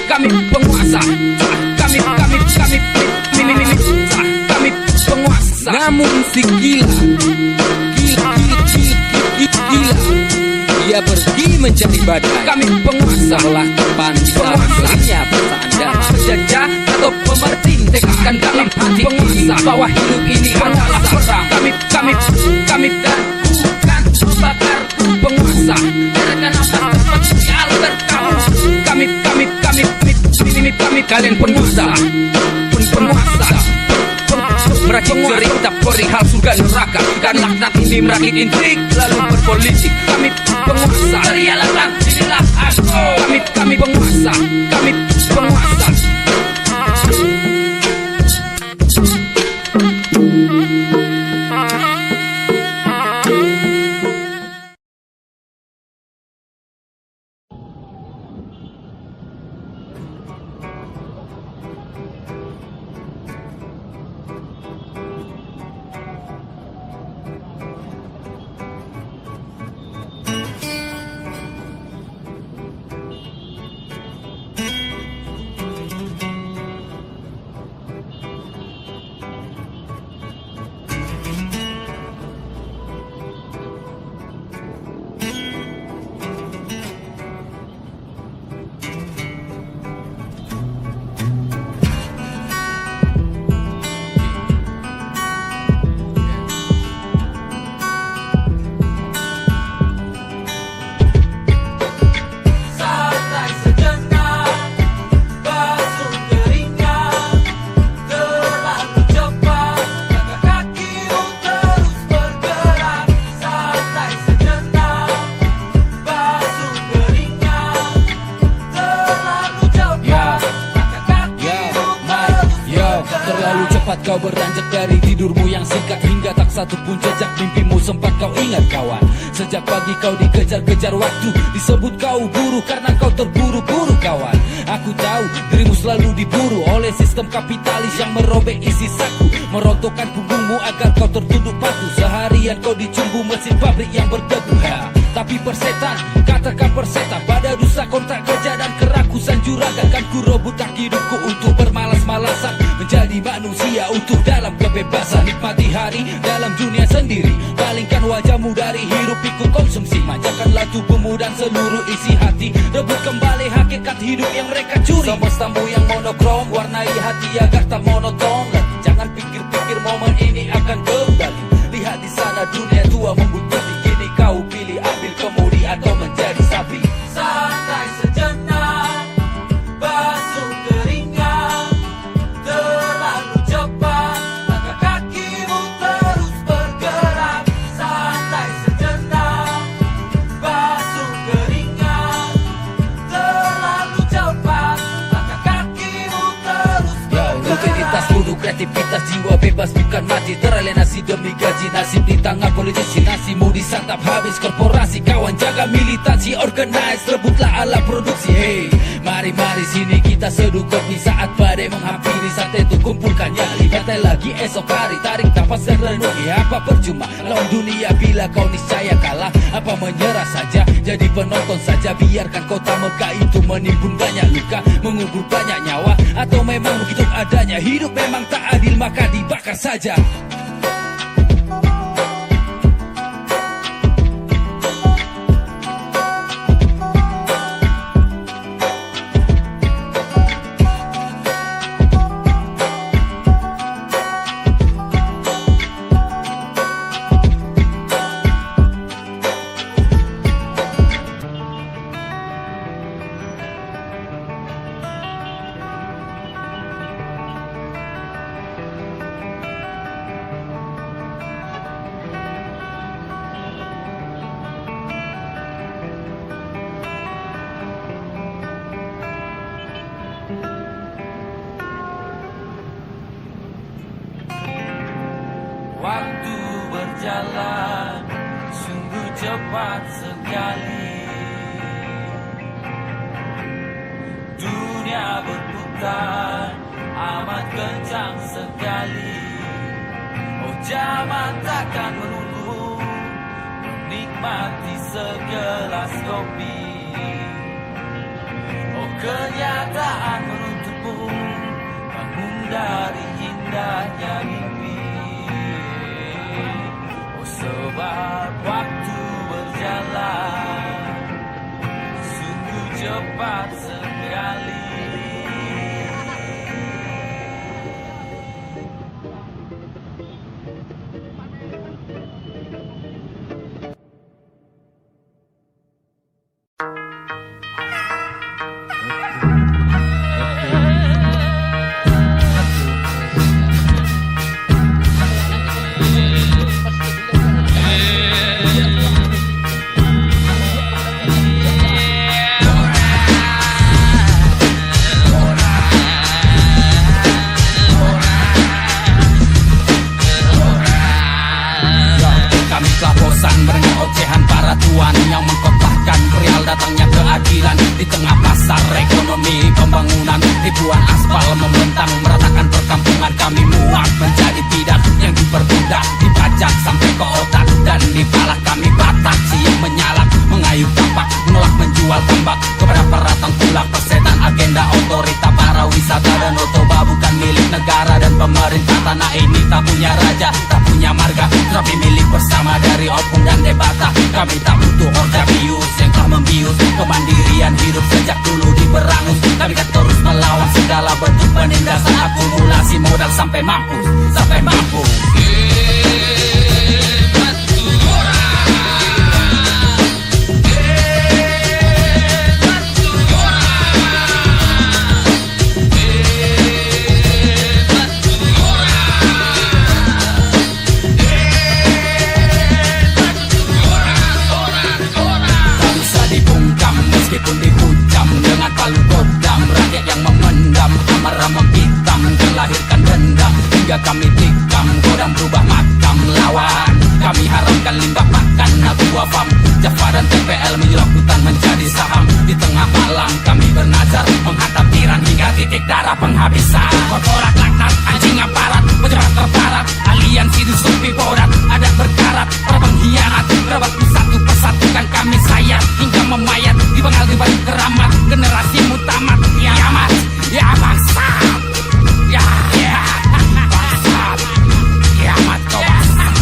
Kami penguasa, kami penguasa. Namun si gila, dia pergi mencari badai. Kami penguasa lah tepan di penguasanya bersandar. Penjajah atau pemerintah akan dalam hati penguasa bahwa hidup ini adalah perang. Kami dan bukan membakar penguasa. Karena apa seperti alter kamu. Kami kalian penguasa, penguasa. Merakit cerita perihal surga neraka. Dan laknat ini merakit intrik lalu berpolitik. Kami penguasa, terialah bang, inilah aku. Kami penguasa, kami penguasa. Kau beranjak dari tidurmu yang singkat hingga tak satu pun jejak mimpimu sempat kau ingat kawan. Sejak pagi kau dikejar-kejar waktu, disebut kau buru karena kau terburu-buru kawan. Aku tahu dirimu selalu diburu oleh sistem kapitalis yang merobek isi saku, merontokkan punggungmu agar kau tertunduk patuh. Seharian kau dicumbu mesin pabrik yang berdebu. Tapi persetan, katakan persetan pada dusta kontrak kerja dan kerakusan juragan. Kan ku rebutkan hidupku untuk bermalas-malasan, menjadi manusia utuh dalam kebebasan. Nikmati hari dalam dunia sendiri, palingkan wajahmu dari hirup pikuk konsumsi. Manjakanlah tubuhmu dan seluruh isi hati, rebut kembali hakikat hidup yang mereka curi. Semestamu yang monokrom, warnai hati agar tak monoton. Jangan pikir-pikir momen ini akan kembali. Lihat di sana dunia tua membutuhkan. Kini kau pilih ambil kemudi atau menjadi sapi. Santai sejenak, basuh keringat. Terlalu cepat, maka kakimu terus bergerak. Santai sejenak, basuh keringat. Terlalu cepat, maka kakimu terus bergerak. Rutinitas bunuh kreativitas, jiwa bebas bukan mati. Teralienasi demi gaji, nasib di tangan politisi. Nasimu disantap habis korporasi, kawan jaga militansi. Organize, rebutlah ala produksi. Hey, mari-mari sini kita seduh kopi saat badai menghampiri. Santai tuh kumpulkan nyali, santai lagi esok hari. Tarik nafas dan renungi, apa percuma lawan dunia bila kau niscaya kalah. Apa menyerah saja, jadi penonton saja. Biarkan kota Mekah itu menimbun banyak luka, mengubur banyak nyawa. Atau memang begitu adanya, hidup memang tak adil maka dibakar saja. Waktu berjalan sungguh cepat sekali. Dunia berputar, sekali. Oh zaman takkan menunggu, menikmati segelas kopi. Oh kenyataan menuntutmu, bangun dari indahnya mimpi. Oh sebab waktu berjalan sungguh cepat sekali. Yang mengkotakkan perihal datangnya keadilan di tengah pasar ekonomi pembangunan. Ribuan aspal membentang meratakan perkampungan. Kami muak menjadi bidak yang diperbudak, dipajak sampai ke otak dan di pala kami batak. Siang menyalak, mengayuh tapak, menolak menjual tambak kepada para tengkulak. Persetan agenda otorita para wisata dan otoba bukan milik negara dan pemerintah. Tanah ini tak punya raja, tak punya marga, tapi milik bersama dari opung dan debata. Kami tak butuh order bius yang telah membius kemandirian hidup sejak dulu diberangus. Kami kan terus melawan segala bentuk penindasan, akumulasi modal sampai mampus, sampai mampus. Meskipun dihujam dengan palu kodam, rakyat yang memendam amarah menghitam dan lahirkan dendam hingga kami tikam godam berubah makam lawan. Kami haramkan limbah makan Abu Wafam, Jaffa dan TPL menyulap hutan menjadi saham. Di tengah malam kami bernazar menghantam tiran hingga titik darah penghabisan. Korporat laknat, anjing aparat, pejabat terbarat, aliansi dusupi bodat, adat berkarat, para pengkhianat, berebut satu persatukan kami sayat hingga memayat di bengal di balik keramat. Generasi mutamat, kiamat, ya bangsat, ya bangsat, kiamat kau bangsat.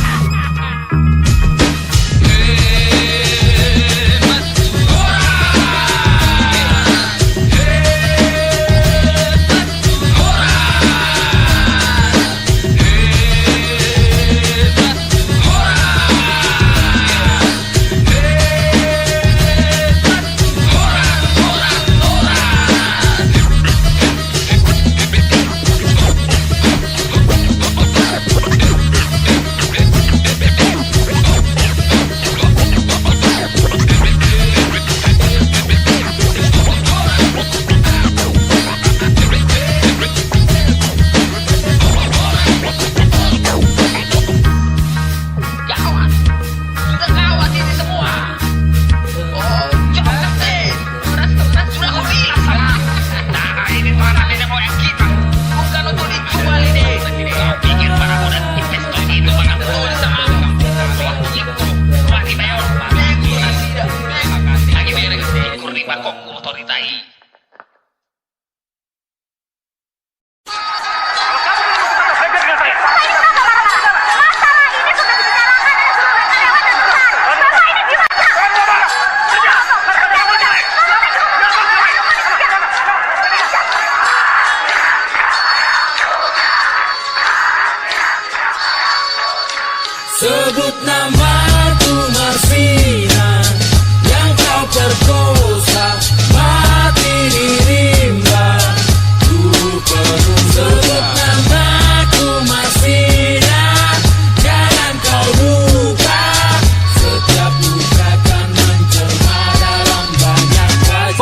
Sebut namaku Marsina yang kau perkosa, mati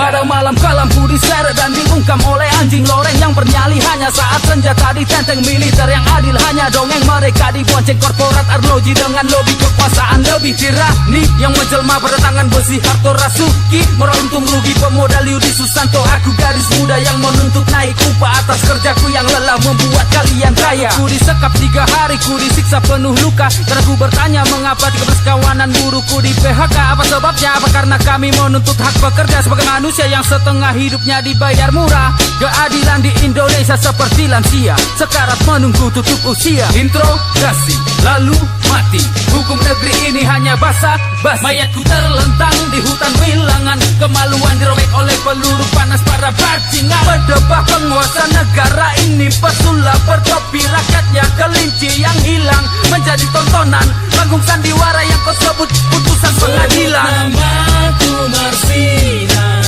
Pada malam kalamku diseret dan dibungkam oleh anjing loreng yang bernyali. Hanya saat senjata ditenteng militer yang adil. Hanya dongeng mereka dibonceng korporat arloji dengan lobi kekuasaan lebih tirani yang menjelma pada tangan besi Harto Rasuki. Moral untung rugi pemodal Yudi Susanto. Aku gadis muda yang menuntut naik upah atas kerjaku yang lelah membuat kalian kaya. Ku disekap 3 hari, ku disiksa penuh luka. Karena ku bertanya mengapa 13 kawanan buruku di PHK. Apa sebabnya? Apa karena kami menuntut hak pekerja sebagai manusia yang setengah hidupnya dibayar murah. Keadilan di Indonesia seperti lansia, sekarat menunggu tutup usia. Interogasi lalu mati, hukum negeri ini hanya basa-basi. Mayatku terlentang di hutan wilangan, kemaluan dirobek oleh peluru panas para bajingan. Berdebah penguasa negara ini, pesulap bertopi rakyatnya kelinci yang hilang menjadi tontonan panggung sandiwara yang kau sebut putusan pengadilan. Namaku Marsina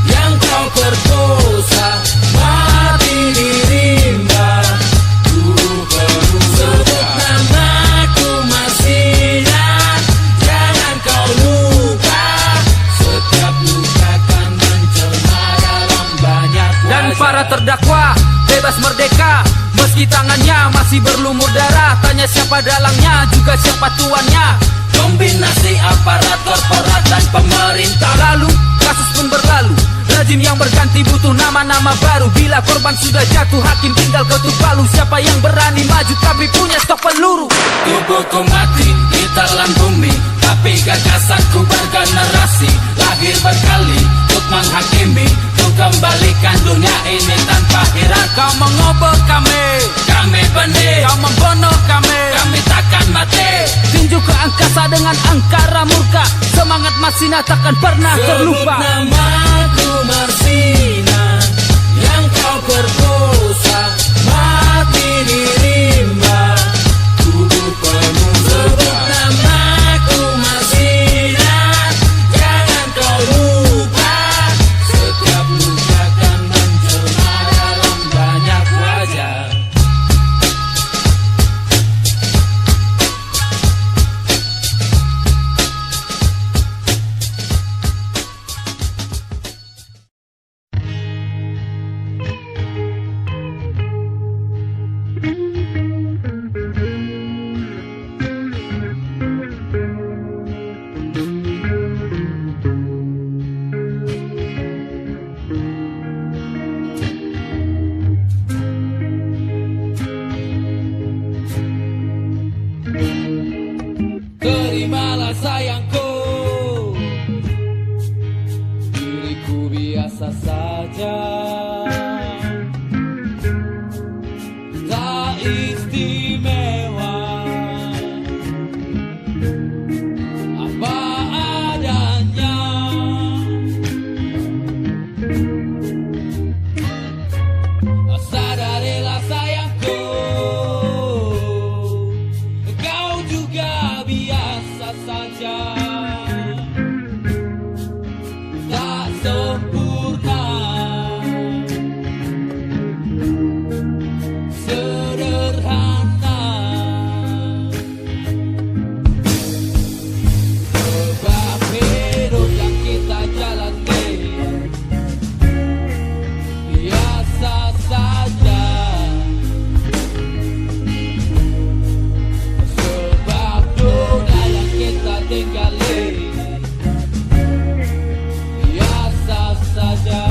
yang kau perkosa, mati di rimba ku berusaha. Sebut namaku Marsina, jangan kau lupa, setiap luka kan menjelma dalam banyak wajah. Dan para terdakwa bebas merdeka meski tangannya masih berlumur darah. Tanya siapa dalangnya, juga siapa tuannya. Kombinasi aparat korporat dan pemerintah. Lalu kasus pun berlalu, rezim yang berganti butuh nama-nama baru. Bila korban sudah jatuh, hakim tinggal ketuk palu. Siapa yang berani maju, kami punya stok peluru. Tubuhku mati di telan bumi, tapi gagasanku bergenerasi. Lahir berkali untuk menghakimi, untuk kembalikan dunia ini tanpa hiraukan. Kau mengobok kami benih. Kau membunuh kami takkan mati. Tinju ke angkasa dengan angkara murka. Semangat Marsina takkan pernah terlupa. Sebut namaku Marsina yang kau perkosa, mati di rimba tubuh penuh luka. Sebut namaku Marsina, jangan kau lupa, setiap luka kan menjelma dalam banyak wajah. Terimalah sayangku, diriku biasa saja, tak istimewa, apa adanya. Sadarilah sayangku, kau juga biasa saja, tak sempurna, sederhana. Sebab hidup yang kita jalani biasa saja. Sebab dunia yang kita tinggali biasa saja.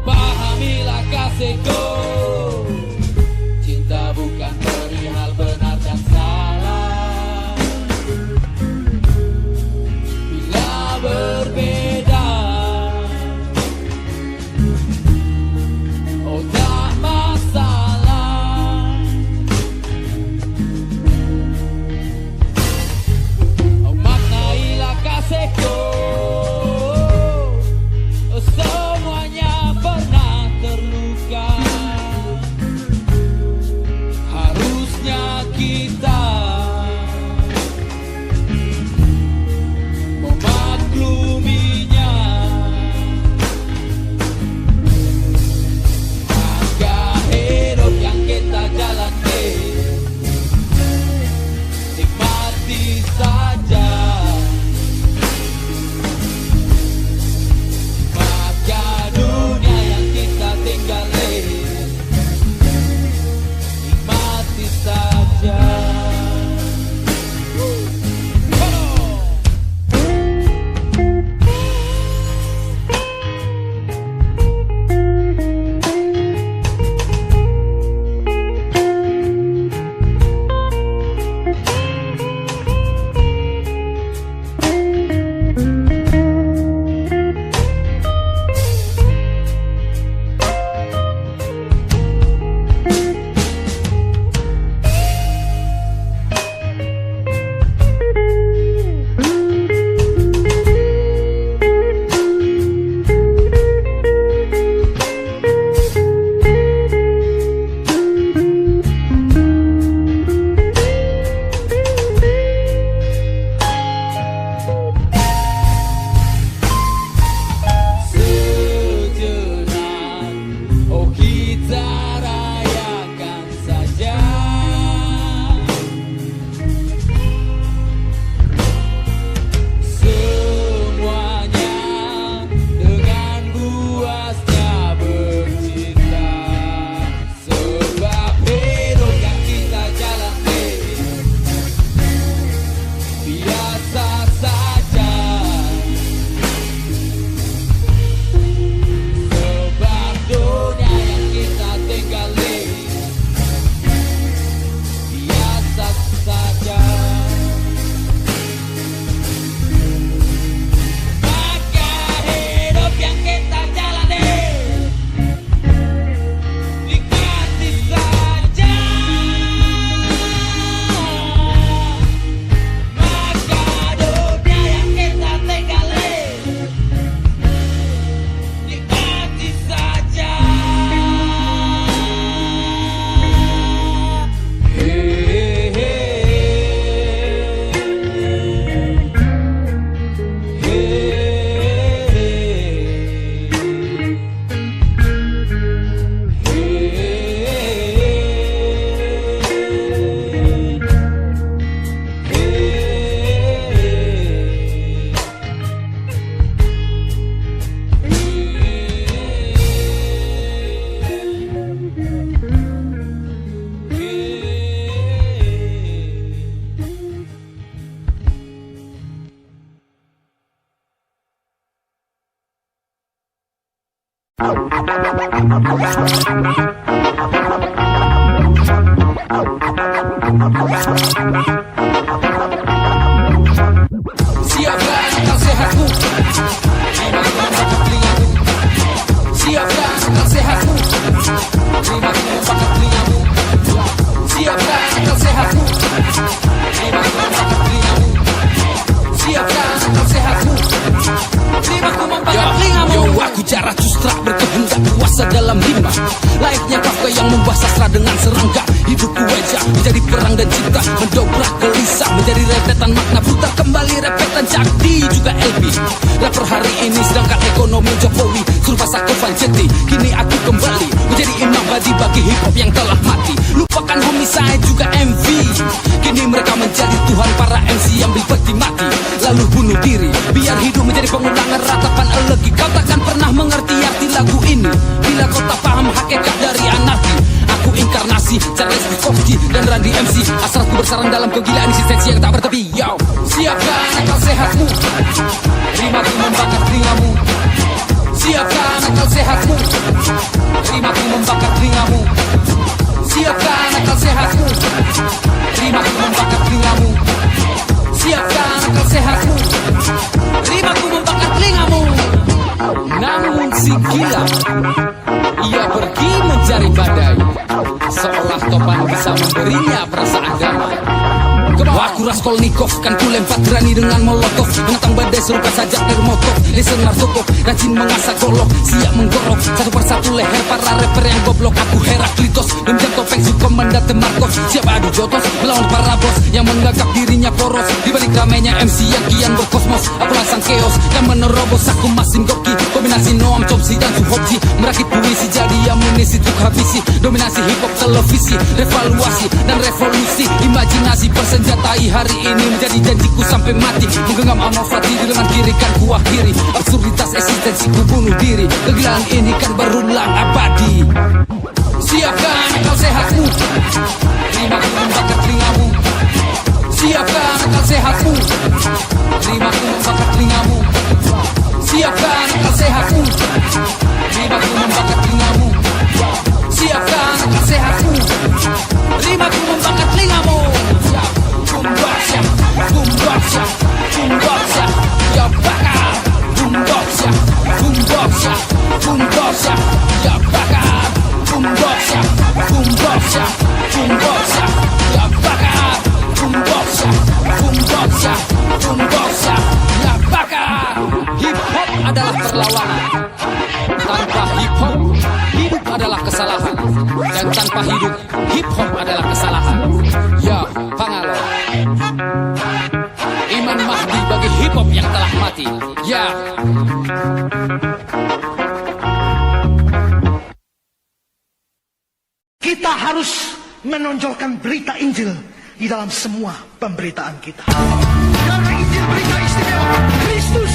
Pahamilah kasihku, cinta bukan perihal benar dan salah. Bila berbeda, oh tak masalah. Oh, maknailah kasihku, semuanya pernah terluka. Harusnya kita memakluminya. Maka hidup yang kita jalani nikmati saja. Siapkan akal sehatmu, rimaku membakar telingamu. Siapkan akal sehatmu, rimaku membakar telingamu. Siapkan akal sehatmu, rimaku membakar telingamu. Siapkan akal sehatmu, rimaku membakar telingamu. Yo, aku jarah justrak berkehendak kuasa dalam rima. Layaknya Kafka yang membahas sastra dengan serangga. Hidupku wajah menjadi perang dan cinta, mendobrak gelisah menjadi rentetan makna putar kembali repetan Jakti juga LB. Rapper hari ini sedangkan ekonomi Jokowi suruh pasang Van Jeti. Kini aku kembali menjadi imam bagi hip hop yang telah mati. Lupakan homicide juga MV. Kini mereka menjadi Tuhan para MC yang peti mati lalu bunuh diri biar hidup menjadi pengulangan ratapan elegi. Kau takkan pernah mengerti arti lagu ini bila kau tak paham hakikat dari anarki. Aku inkarnasi Charles Bukowski dan Randy MC. Asratku bersarang dalam kegilaan eksistensi yang tak bertepi. Yo, siapkan akal sehatmu, rimaku membakar telingamu. Siapkan akal sehatmu, rimaku membakar telingamu. Siapkan akal sehatmu, rimaku membakar telingamu. Siapkan akal sehatmu, rimaku membakar telingamu. Namun si gila, ia pergi mencari badai, seolah topan bisa memberinya perasaan damai. Aku Raskolnikov kan ku lempar berani dengan molotov, menentang badai serupa sajak dari motor. Listener sokok, rajin mengasah golok, siap menggorok satu persatu leher para rapper yang goblok. Aku Heraklitos, menjam topeng Sukomandan Marcos, siap adu jotos melawan para bos yang menganggap dirinya poros. Di balik ramainya MC yang kian berkosmos, aku sang chaos yang menerobos. Aku Masin Goki, kombinasi Noam Chomsky dan Suhopsi, merakit puisi jadi amunisi untuk habisi. Dominasi hip hop televisi, revaluasi dan revolusi imajinasi persenjatai hari ini menjadi janjiku sampai mati. Menggenggam anovati di lengan kiri kan ku akhiri absurditas eksistensiku bunuh diri. Kegilaan ini kan berulang abadi. Siapkan akal sehatmu, rimaku membakar telingamu. Siapkan akal sehatmu, rimaku membakar telingamu. Siapkan akal sehatmu, rimaku membakar telingamu. Siapkan akal sehatmu, rimaku membakar telingamu. Boomboxya, boomboxya, boomboxya, ya bakar. Boomboxya, boomboxya, boomboxya, ya bakar. Boomboxya, boomboxya, boomboxya, ya bakar. Boomboxya, boomboxya, boomboxya, ya bakar. Hip hop adalah perlawanan. Tanpa hip hop, hidup adalah kesalahan. Dan tanpa hidup, hip hop adalah kesalahan. Ya, pangalo. Iman Mahdi bagi hip hop yang telah mati. Ya. Kita harus menonjolkan berita Injil di dalam semua pemberitaan kita. Karena Injil berita istimewa Kristus.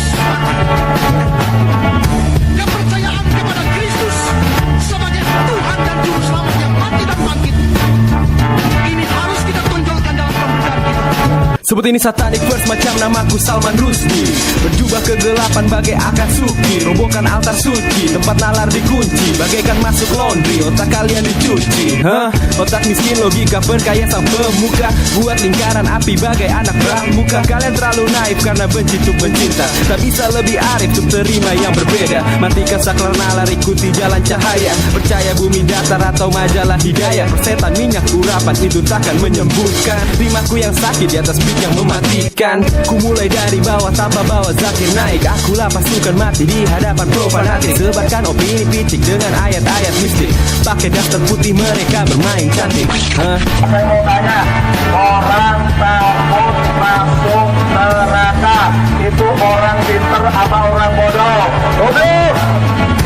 Kepercayaan kepada Kristus sebagai Tuhan dan Juru Selamat yang mati dan bangkit. Ini harus kita tonjolkan dalam pemberitaan kita. Sebut ini satanic verse macam namaku Salman Rusdi. Berjubah kegelapan bagai Akatsuki, robohkan altar suci, tempat nalar dikunci, bagaikan masuk laundry, otak kalian dicuci. Otak miskin logika perkaya sang pemuka, buat lingkaran api bagai anak pramuka. Kalian terlalu naif karena benci untuk mencinta, tak bisa lebih arif untuk terima yang berbeda. Matikan saklar nalar, ikuti jalan cahaya, percaya bumi datar atau majalah hidayah. Persetan minyak urapan itu takkan menyembuhkan rimaku yang sakit di atas beat yang mematikan. Ku mulai dari bawah tanpa bawa zakir naik. Akulah pasukan mati di hadapan pro fanatik, sebarkan opini picik dengan ayat-ayat mistik. Pakai daster putih mereka bermain cantik. Saya mau tanya, orang takut masuk neraka itu orang pinter apa orang bodoh? Bodoh.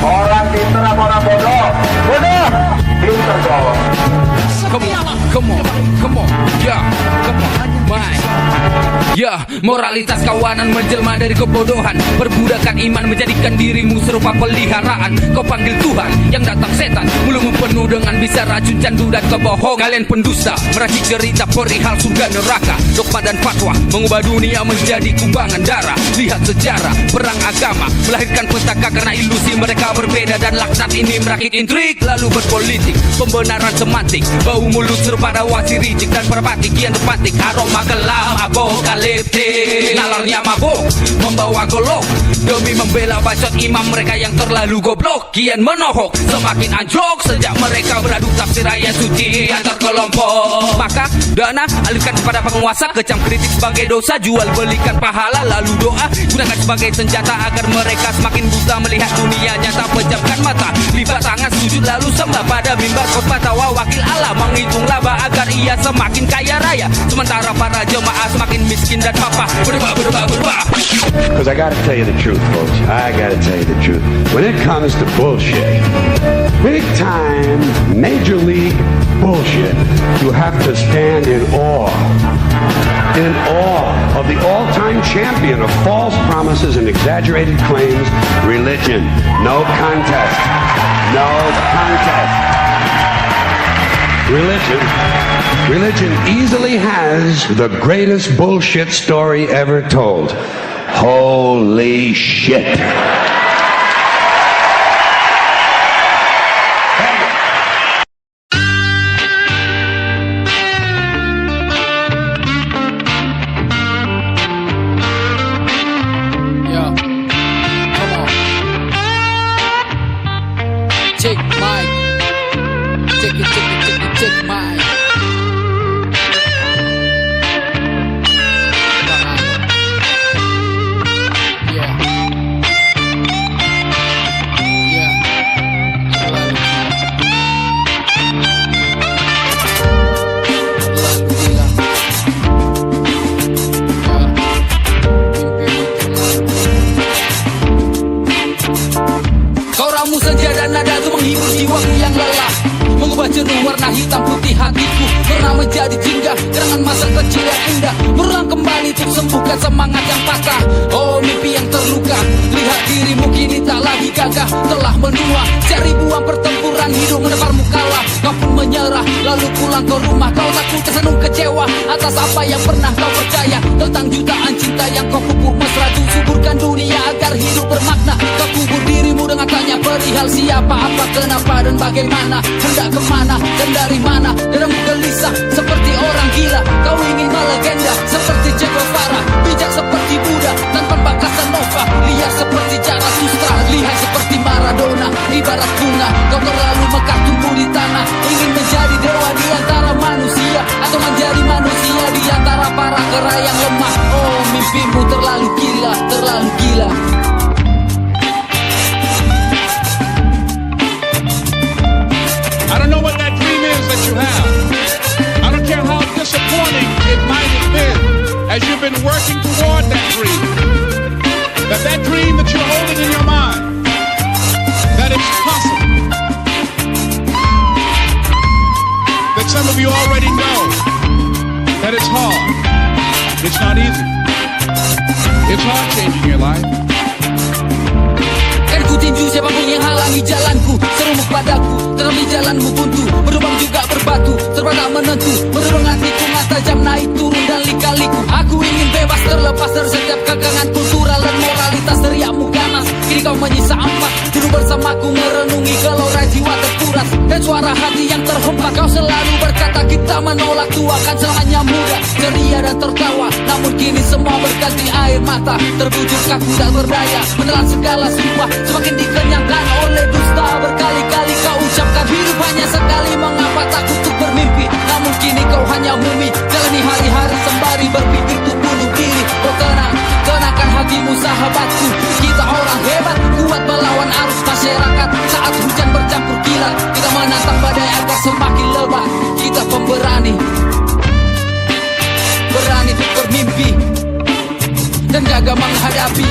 Orang pinter apa orang bodoh? Bodoh. Pinter dong. Come on, come on, come on, yeah, come on, man. Ya, moralitas kawanan menjelma dari kebodohan. Perbudakan iman menjadikan dirimu serupa peliharaan. Kau panggil Tuhan, yang datang setan. Mulutmu penuh dengan bisa racun, candu dan kebohongan. Kalian pendusta, meracik cerita perihal surga neraka. Dogma dan fatwa, mengubah dunia menjadi kubangan darah. Lihat sejarah, perang agama melahirkan petaka karena ilusi mereka berbeda. Dan laknat ini merakit intrik, lalu berpolitik. Pembenaran semantik, bau mulut serupa dawa siricik. Dan perbatik kian terpantik, aroma kelam apokaliptik. Nalarnya mabuk, membawa golok demi membela bacot imam mereka yang terlalu goblok. Kian menohok, semakin anjlok sejak mereka beradu tafsir ayat suci antar kelompok. Maka dana alihkan kepada penguasa, kecam kritik sebagai dosa, jual belikan pahala lalu doa gunakan sebagai senjata agar mereka semakin buta melihat dunia nyata. Pejamkan mata, lipat tangan, sujud lalu sembah pada mimbar khotbah tawa wakil Allah, menghitung laba agar ia semakin kaya raya, sementara para jemaah semakin miskin dan papa berubah. Because I gotta tell you the truth, folks. I gotta tell you the truth. When it comes to bullshit, big time, major league bullshit, you have to stand in awe. In awe of the all-time champion of false promises and exaggerated claims, religion. No contest. No contest. Religion easily has the greatest bullshit story ever told. Holy shit. Yeah, come on. Check mic. Check mic. Jenuh warna hitam putih hatiku pernah menjadi jingga, kenangan masa kecil yang indah berulang kembali untuk sembuhkan semangat yang patah. Oh mimpi yang terluka, lihat dirimu kini tak lagi gagah, telah menua cari buang pertempuran hidup mendeparmu kalah. Kau pun menyerah lalu pulang ke rumah, kau takut tersenung kecewa atas apa yang pernah kau percaya tentang jutaan cinta yang kau pupuk mesra. Suburkan dunia agar hidup bermakna, kau kubur dirimu dengan tanya perihal siapa, apa, kenapa dan bagaimana, hendak kemana dan dari mana. Dadamu gelisah seperti orang gila, kau ingin melegenda seperti Che Guevara, bijak seperti Buddha tanpa bakasan Nova, liar seperti Zarathustra, lihat seperti Maradona. Ibarat bunga, kau terlalu mekar tumbuh di tanah, ingin menjadi dewa di antara manusia atau menjadi manusia di antara para kera yang lemah. Oh mimpimu terlalu gila, terlalu gila. I don't know what that dream is that you have. I don't care how disappointing it might have been as you've been working toward that dream. That dream that you're holding in your mind, that it's possible. That some of you already know that it's hard. It's not easy. It's hard changing your life. Kan ku tinju siapapun yang halangi jalanku, serumuk padaku, dalam di jalanmu buntu, berlubang juga berbatu, serba tak menentu, mendorong hatiku ngata jam naik turun dan lika-liku. Aku ingin bebas terlepas dari setiap kekangan kultural dan moralitas teriakmu ganas. Kini kau menyisa empat, duduk bersamaku merenungi gelora jiwa terkuras dan suara hati yang terhempas. Kau selalu berkata kita menolak tua kan selamanya muda, ceria dan tertawa. Namun kini semua berganti air mata, terbujur kaku tak berdaya, menelan segala sumpah semakin dikenyangkan oleh dusta. Berkali-kali kau ucapkan hidup hanya sekali, mengapa takut untuk bermimpi. Namun kini kau hanya mumi, jalani hari-hari sembari berpikir untuk bunuh diri. Oh tenangkan hatimu sahabatku, kita orang hebat, kuat melawan arus masyarakat. Saat hujan bercampur kilat, kita menantang badai agar semakin lebat. Kita pemberani, berani untuk bermimpi dan gagah menghadapi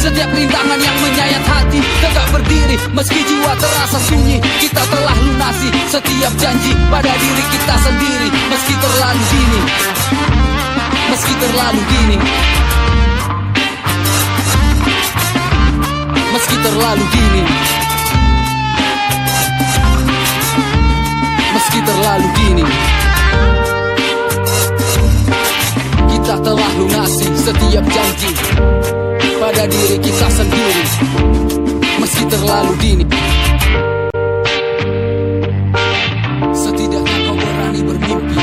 setiap rintangan yang menyayat hati. Tegak berdiri meski jiwa terasa sunyi, kita telah lunasi setiap janji pada diri kita sendiri meski terlalu dini. meski terlalu dini. Meski terlalu dini. Meski terlalu dini. Kita telah lunasi setiap janji pada diri kita sendiri. Meski terlalu dini. Setidaknya kau berani bermimpi.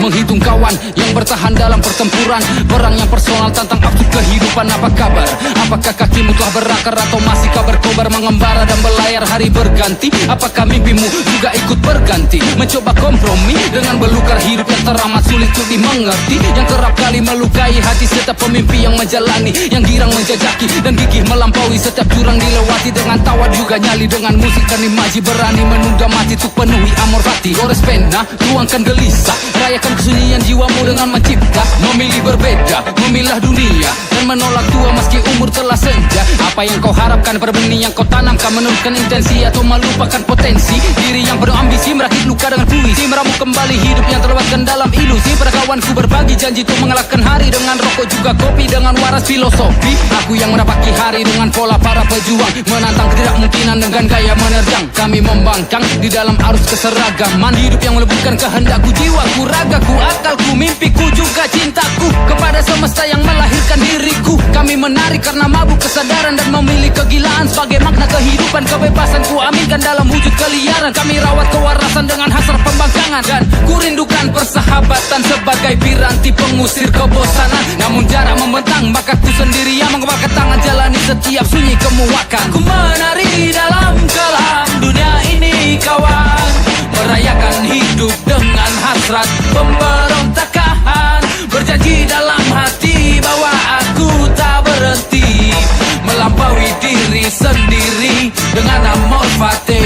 Menghitung kawan yang bertahan dalam pertempuran perang yang personal tentang absurd kehidupan. Apa kabar? Apakah kakimu telah berakar atau masih berkobar mengembara dan belayar hari berganti? Apakah mimpimu juga ikut berganti? Mencoba kompromi dengan belukar hidup yang teramat sulit untuk dimengerti, yang kerap kali melukai hati setiap pemimpi yang menjalani, yang girang menjajaki dan gigih melampaui setiap jurang dilewati. Dengan tawa juga nyali, dengan musik dan imaji berani menunda mati untuk penuhi amor fati. Gores pena, tuangkan gelisah, rayakan kesunyian jiwamu dengan mencipta. Memilih berbeda, memilah dunia dan menolak tua meski umur telah senja. Apa yang kau harapkan per benih yang kau tanamkan, meneruskan intensi atau melupakan potensi diri yang penuh ambisi, merakit luka dengan puisi, meramu kembali hidup yang terlewatkan dalam ilusi. Pada kawanku berbagi janji untuk mengalahkan hari dengan rokok juga kopi, dengan waras filosofi. Aku yang menapaki hari dengan pola para pejuang, menantang ketidakmungkinan dengan gaya menerjang. Kami membangkang di dalam arus keseragaman hidup yang melebutkan kehendakku, jiwaku, ragaku, akalku, mimpiku, juga cintaku kepada semesta yang melahirkan diriku. Kami menari karena mabuk kesadaran dan memilih kegilaan sebagai makna kehidupan. Kebebasan ku aminkan dalam wujud keliaran. Kami rawat kewarasan dengan hasrat pembangkangan, dan ku rindukan persahabatan sebagai piranti pengusir kebosanan. Namun jarak membentang, bakatku sendiri yang mengepalkan tangan jalani setiap sunyi kemuakan. Ku menari dalam kelam dunia ini kawan, merayakan hidup dengan hasrat pemberontakan. Berjanji dalam hati bahwa aku tak berhenti, melampaui diri sendiri dengan amor fati.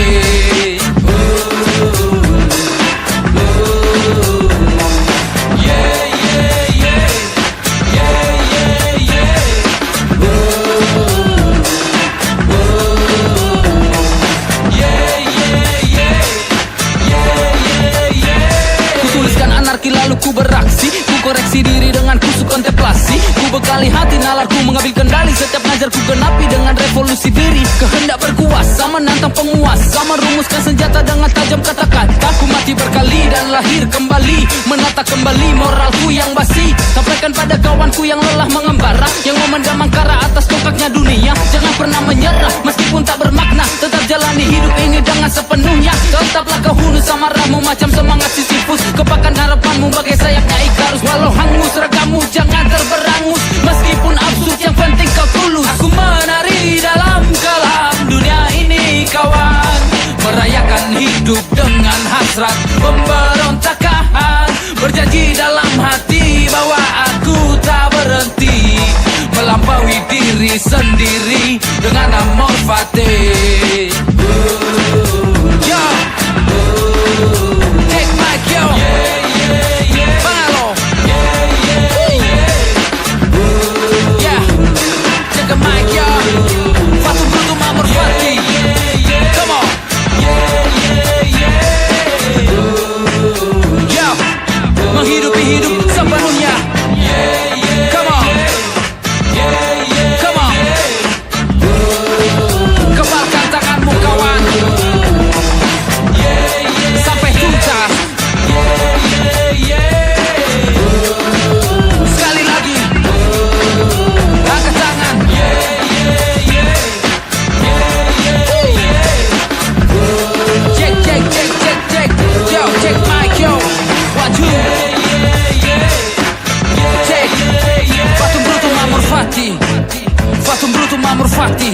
Lalu ku beraksi, ku koreksi diri dengan kusuk kontemplasi. Ku bekali hati nalarku mengambil kendali, setiap ngajarku genapi dengan revolusi diri. Kehendak berkuasa menantang penguasa, merumuskan senjata dengan tajam kata-kata. Ku mati berkali dan lahir kembali, menata kembali moralku yang basi. Sampaikan pada kawanku yang lelah mengembara, yang memendam angkara atas tongkaknya dunia. Jangan pernah menyerah meskipun tak bermakna, tetap jalani hidup ini dengan sepenuhnya. Tetaplah kau hunus amarahmu macam semangat Sisyphus, kepakan harapanmu bagai sayapnya Ikarus. Walau hangus ragamu jangan terberangus, meskipun absurd yang penting kau tulus. Aku menari dalam kelam dunia ini kawan, merayakan hidup dengan hasrat pemberontakan. Berjanji dalam hati bahwa aku tak berhenti, melampaui diri sendiri dengan amor fati. Take my yo. Menghidupi hidup sepenuhnya. Come on. Come on. Kebalkan tanganmu kawan, sampai tuntas. Sekali lagi, angkat tangan. Check, check, check, check, check. Yo, check mic, yo. 1, 2. Fatum brutum amor fati. Fatum brutum amor fati.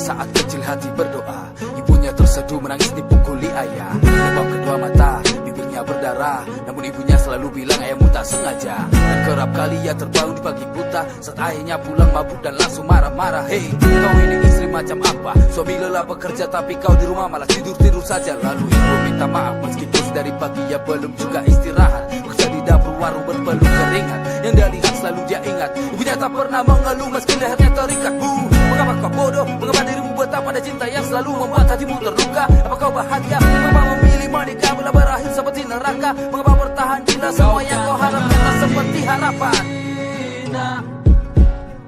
saat kecil hati berdoa, ibunya terseduh menangis dipukuli ayah. Lebam kedua mata, bibirnya berdarah, namun ibunya selalu bilang ayahmu tak sengaja. Dan kerap kali ia terbangun di pagi buta saat ayahnya pulang mabuk dan langsung marah-marah. Hei, kau ini istri macam apa? Suami lelah bekerja tapi kau di rumah malah tidur-tidur saja. Lalu ibu minta maaf meskipun dari pagi ia belum juga istirahat. Kerja di dapur warung berpeluh keringat, yang dia lihat selalu dia ingat. Ibunya tak pernah mengeluh meski lehernya terikat. Bu, mengapa kau bodoh? Mengapa dirimu betah pada cinta yang selalu membuat hatimu terluka? Apa kau bahagia? Mengapa memilih menikah bila berakhir seperti neraka? Mengapa bertahan bila semua yang kau harapkan tak seperti harapan?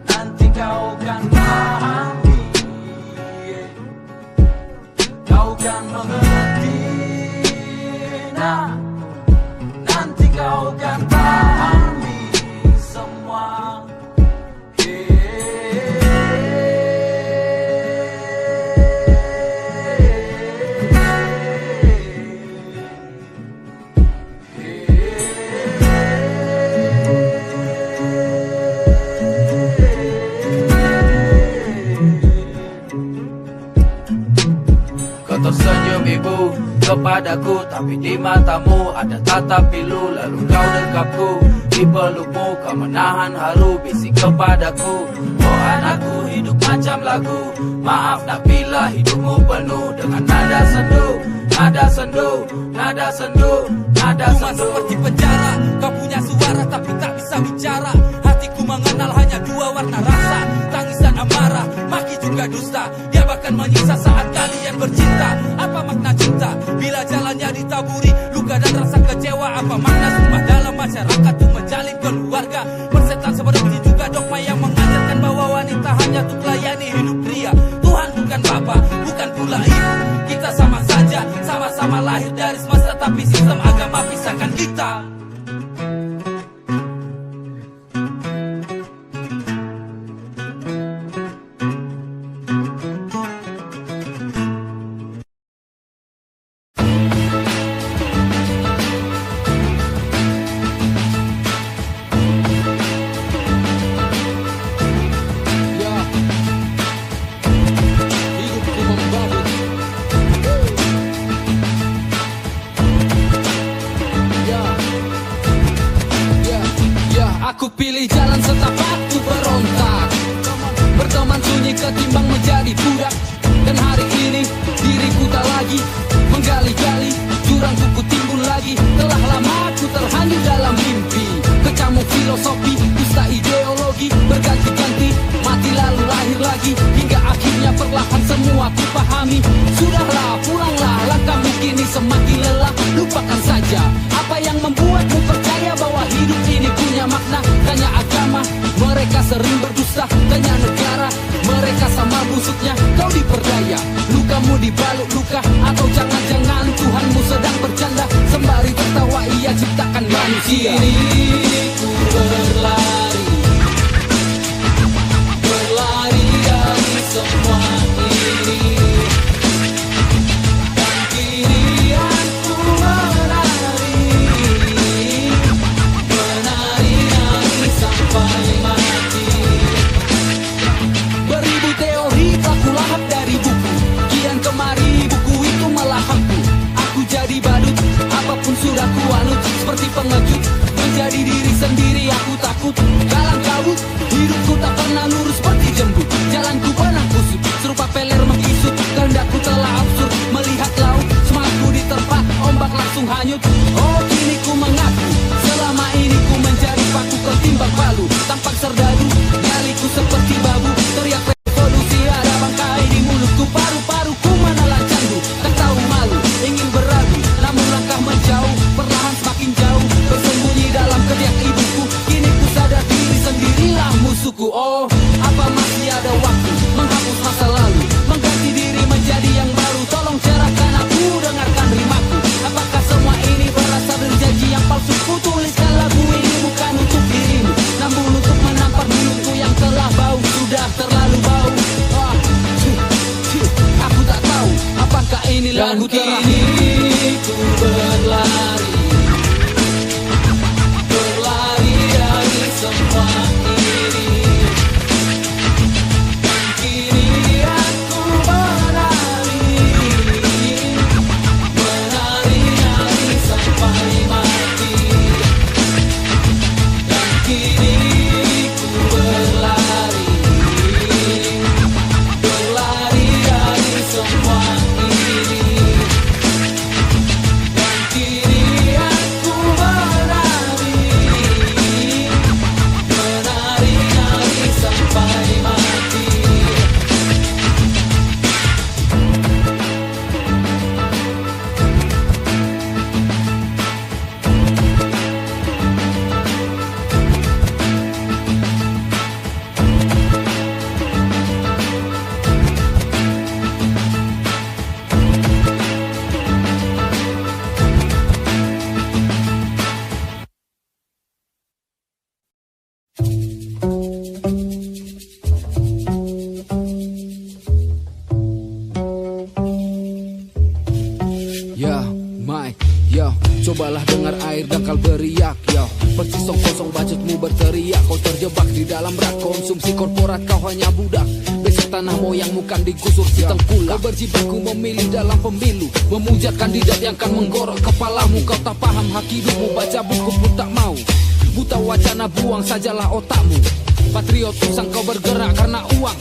Nanti kau kan pahami, kau kan mengerti. Nanti kau kan pahami semua. Kau tersenyum ibu kepadaku, tapi di matamu ada tatap pilu. Lalu kau dekapku di pelukmu, kau menahan haru bisik kepadaku. Oh anakku, hidup macam lagu. Maaf nak bila hidupmu penuh dengan nada sendu, nada sendu, nada sendu, nada sendu. Seperti penjara, kau punya suara tapi tak bisa bicara. Hatiku mengenal hanya dua warna rasa, tangis dan amarah, maki juga dusta. Dia bahkan menyiksa saat kalian bercinta. Apa makna cinta bila jalannya ditaburi luka dan rasa kecewa? Apa makna sumpah dalam masyarakat untuk menjalin keluarga? Persetan seperti juga dogma yang mengajarkan bahwa wanita hanya untuk layani hidup pria. Tuhan bukan bapa, bukan pula ibu. Kita sama saja, sama-sama lahir dari semesta, tapi sistem agama pisahkan kita. Aku pilih jalan setapak ku berontak, berteman sunyi ketimbang menjadi budak. Dan hari ini diriku tak lagi menggali-gali jurang ku timbun lagi. Telah lama ku terhanyut dalam mimpi, kecamuk filosofi, dusta ideologi, berganti-ganti mati lalu lahir lagi. Hingga akhirnya perlahan semua ku pahami. Sudahlah, pulanglah, langkahmu kini semakin lelah. Lupakan saja apa yang membuatmu percaya bahwa hidup ini punya makna. Tanya agama, mereka sering berdusta. Tanya negara, mereka sama busuknya. Kau diperdaya, lukamu dibalut luka. Atau jangan-jangan Tuhanmu sedang bercanda sembari tertawa ia ciptakan manusia. Kini ku berlari, berlari dari semua ini. Dan kini aku menari, menari-nari sampai mati. Beribu teori tak kulahap dari buku, kian kemari buku itu melahapku. Aku jadi badut, apapun sudah ku anut, seperti pengecut. Menjadi diri sendiri aku takut, kalang kabut. Hidupku tak pernah lurus seperti jembut. Jalanku benang kusut, serupa peler mengisut. Kehendakku telah absurd, melihat laut. Semangatku diterpa, ombak langsung hanyut. Oh kini ku mengaku, selama ini ku menjadi paku ketimbang palu. Tampak serdadu, nyaliku seperti babu. Teriak revolusi ada bangkai di mulutku. Paru-paruku menelan candu, tak tahu malu, ingin beragu, namun langkah menjauh. Perlahan semakin jauh, bersembunyi dalam ketiak ibuku. Kini ku sadar diri sendirilah musuhku. Oh, apa masih ada waktu menghapus masa lalu, mengganti diri menjadi yang baru? Tolong cerahkan aku, dengarkan rimaku. Apakah semua ini janji yang palsu? Ku tuliskan lagu ini bukan untuk dirimu, namun untuk menampar dulu dengar air dangkal beriak, yo. Persis kosong bacotmu berteriak. Kau terjebak di dalam rak konsumsi korporat, kau hanya budak. Besok tanah moyangmu kan digusur si tengkulak. Kau berjibaku memilih dalam pemilu, memuja kandidat yang kan menggorok kepalamu. Kau tak paham hak hidupmu, baca buku pun tak mau. Buta wacana, buang sajalah otakmu. Patriot usang kau bergerak karena uang.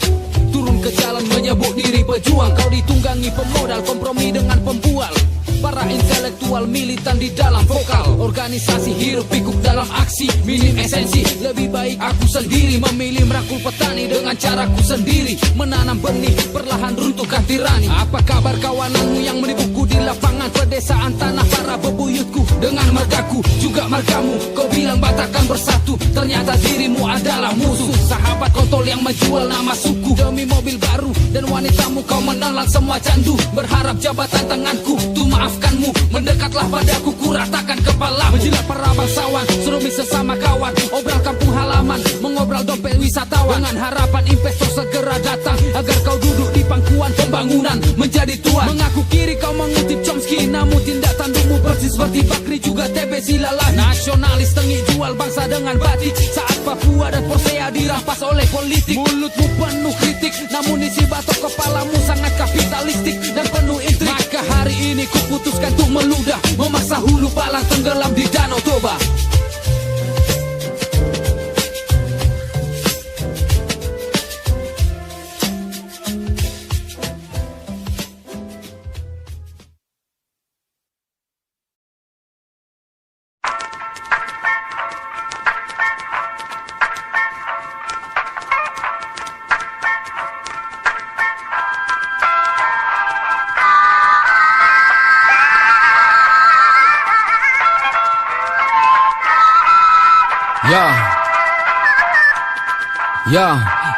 Turun ke jalan menyebut diri pejuang. Kau ditunggangi pemodal, kompromi dengan pembual. Para intelektual militan di dalam vokal. Organisasi hirup pikuk dalam aksi, minim esensi. Lebih baik aku sendiri memilih merangkul petani dengan caraku sendiri. Menanam benih, perlahan runtuhkan tirani. Apa kabar kawananmu yang menipuku di lapangan pedesaan tanah para bebuyutku? Dengan margaku, juga margamu. Kau bilang Batakkan bersatu, ternyata dirimu adalah musuh. Sahabat kontol yang menjual nama suku demi mobil baru dan wanitamu. Kau menelan semua candu, berharap jabatan tanganku tuh maafkanmu. Mendekatlah padaku, kuratakan kepala. Menjilat para bangsawan, serumi sesama kawan. Obral kampung halaman, mengobral dompet wisatawan. Dengan harapan investor segera datang, agar kau duduk di pangkuan pembangunan menjadi tuan. Mengaku kiri kau mengutip Chomsky, namun tindak tandukmu persis seperti Bakri juga TB Silalahi. Nasionalis tengik jual bangsa dengan batik, saat Papua dan Persea dirampas oleh politik. Mulutmu penuh kritik, namun isi batok kepalamu sangat kapitalistik dan penuh intrik. Maka hari ini ku putuskan untuk meludah, memaksa hulu balang tenggelam di Danau Toba.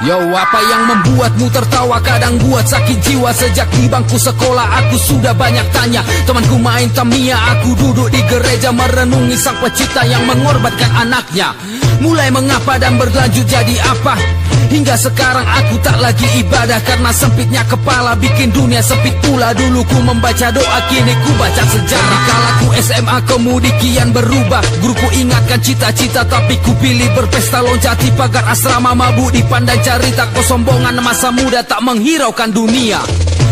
Yo, apa yang membuatmu tertawa kadang buat sakit jiwa? Sejak di bangku sekolah aku sudah banyak tanya. Temanku main Tamiya, aku duduk di gereja merenungi sang pencipta yang mengorbankan anaknya. Mulai mengapa dan berlanjut jadi apa? Hingga sekarang aku tak lagi ibadah karena sempitnya kepala bikin dunia sempit pula. Dulu ku membaca doa, kini ku baca sejarah. Kala ku SMA kemudi kian berubah. Guruku ingatkan cita-cita tapi ku pilih berpesta loncati pagar asrama mabuk dipandang cerita. Kesombongan masa muda tak menghiraukan dunia.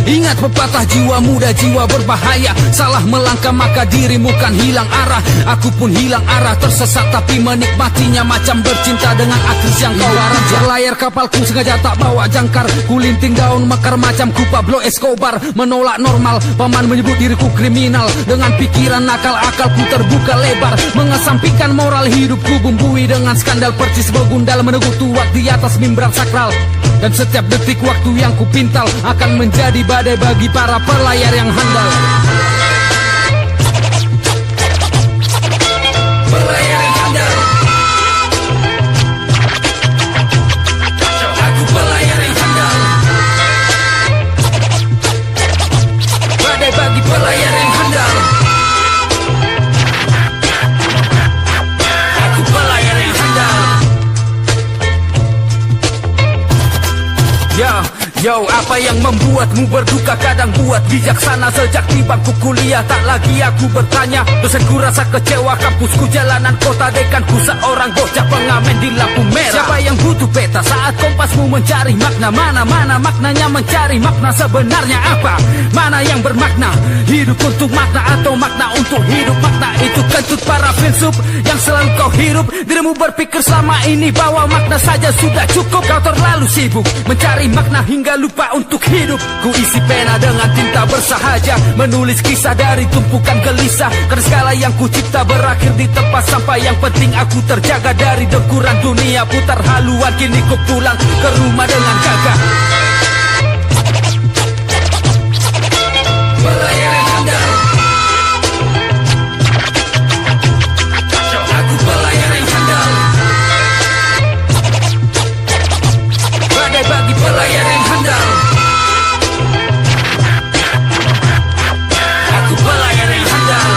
Ingat pepatah jiwa muda jiwa berbahaya. Salah melangkah maka dirimu kan hilang arah. Aku pun hilang arah, tersesat tapi menikmatinya macam bercinta dengan aktris yang kau raja. Layar kapalku sengaja tak bawa jangkar. Kulinting daun mekar macam ku Pablo Escobar. Menolak normal, paman menyebut diriku kriminal. Dengan pikiran nakal akalku terbuka lebar. Mengesampingkan moral hidupku bumbui dengan skandal percis begundal meneguk tuak di atas mimbar sakral. Dan setiap detik waktu yang ku pintal akan menjadi badai bagi para pelayar yang handal. Pelayar yang handal. Aku pelayar yang handal. Badai bagi pelayar yang handal. Aku pelayar yang handal. Yo, apa yang membuatmu berduka kadang buat bijaksana? Sejak di bangku kuliah tak lagi aku bertanya. Dosenku rasa kecewa, kampusku jalanan kota, dekanku seorang bocah pengamen di lampu merah. Siapa yang butuh peta saat kompasmu mencari makna? Mana maknanya mencari makna sebenarnya apa? Mana yang bermakna? Hidup untuk makna atau makna untuk hidup? Makna itu kentut para filsuf yang selalu kau hirup. Dirimu berpikir selama ini bahwa makna saja sudah cukup. Kau terlalu sibuk mencari makna hingga lupa untuk hidup. Ku isi pena dengan tinta bersahaja, menulis kisah dari tumpukan gelisah. Karena segala yang ku cipta berakhir di tempat sampah. Yang penting aku terjaga dari dengkuran dunia. Putar haluan kini ku pulang ke rumah dengan gagah. Pelayar yang handal. Aku pelayar yang handal. Badai bagi pelayar yang handal. Aku pelayar yang handal.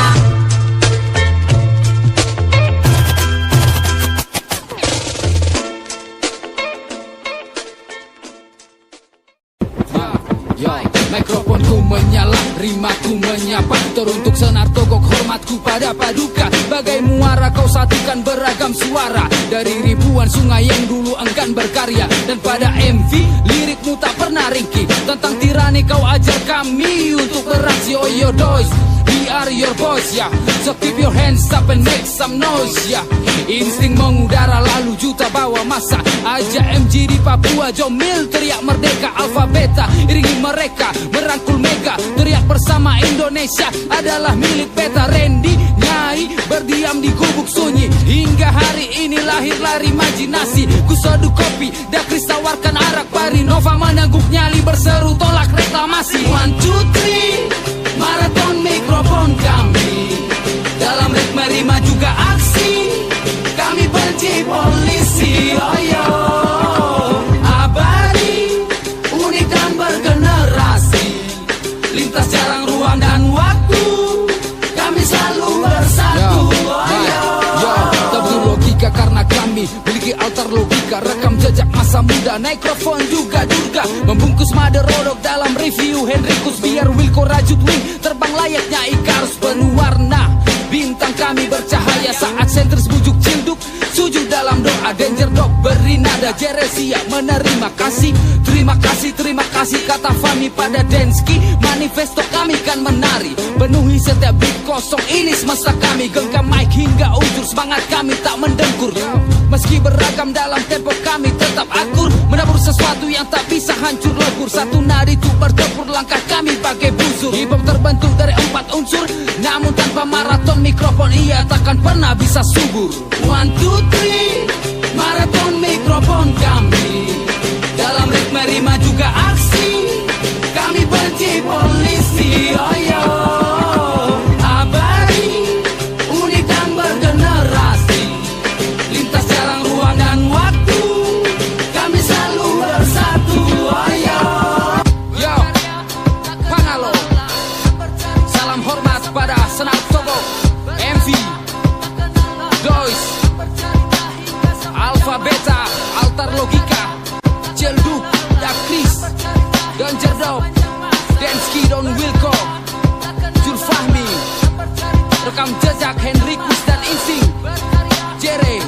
Mikrofonku menyala, rimaku menyapa, teruntuk senar togok hormatku pada paduka. bagai muara kau satukan beragam suara dari ribuan sungai yang dulu enggan berkarya. Dan pada MV lirikmu tak pernah ringkih. Tentang tirani kau ajar kami untuk beraksi. Oh yo dois, we are your boys ya, so keep your hands up and make some noise ya. Insting mengudara lalu juta bawa masa. Aja MG di Papua, Jomil teriak merdeka. Alfa Beta iringi mereka merangkul mega. Teriak bersama Indonesia adalah milik beta. Randy Nyai berdiam di gubuk sunyi. Hingga hari ini lahirlah imajinasi. Ku seduh kopi, Dakris tawarkan arak pari. Nova menangguk nyali berseru tolak reklamasi. 1, 2, 3 maraton mikrofon kami. Dalam ritme rima juga aksi. Kami benci polisi. Oh yo, abadi, unik dan bergenerasi. Lintas jarang ruang dan waktu. Kami selalu bersatu. Tak berlogika karena kami memiliki altar logika. Rekam jejak masa muda, mikrofon juga durga. Membungkus Mother Rodok dalam review Henrikus. Biar Wilco rajut wing terbang layaknya Ikarus penuh warna. Bintang kami bercahaya saat sentris bujuk cilduk. Sujud dalam doa Danger Dog beri nada. Jeresia menerima kasih. Terima kasih kata Fami pada Densky. Manifesto kami kan menari. Penuhi setiap beat kosong ini semesta kami. Genggam mic hingga ujur semangat kami tak mendengkur. Meski beragam dalam tempo kami tetap akur. Menabur sesuatu yang tak bisa hancur lebur. Satu nadi itu bertempur langkah kami bagai busur. Hip-hop terbentuk dari 4 unsur. Namun tanpa maraton mikrofon ia takkan pernah bisa subur. 1, 2, 3 maraton mikrofon kami. Dalam ritme rima juga aksi. Kami benci polisi. Oh yo, abadi, unik dan bergenerasi. Lintas jarang ruang dan waktu. Kami selalu bersatu. Oh yo, yo, Pangalo. Salam hormat pada Senar Togo, MV, Dois, Alfa Beta, Altar Logika, Celduk, Dakris, Danger Dog, Densky, Don Wilco, Jul Fahmi. Rekam jejak Henrikus dan Insting, Jere,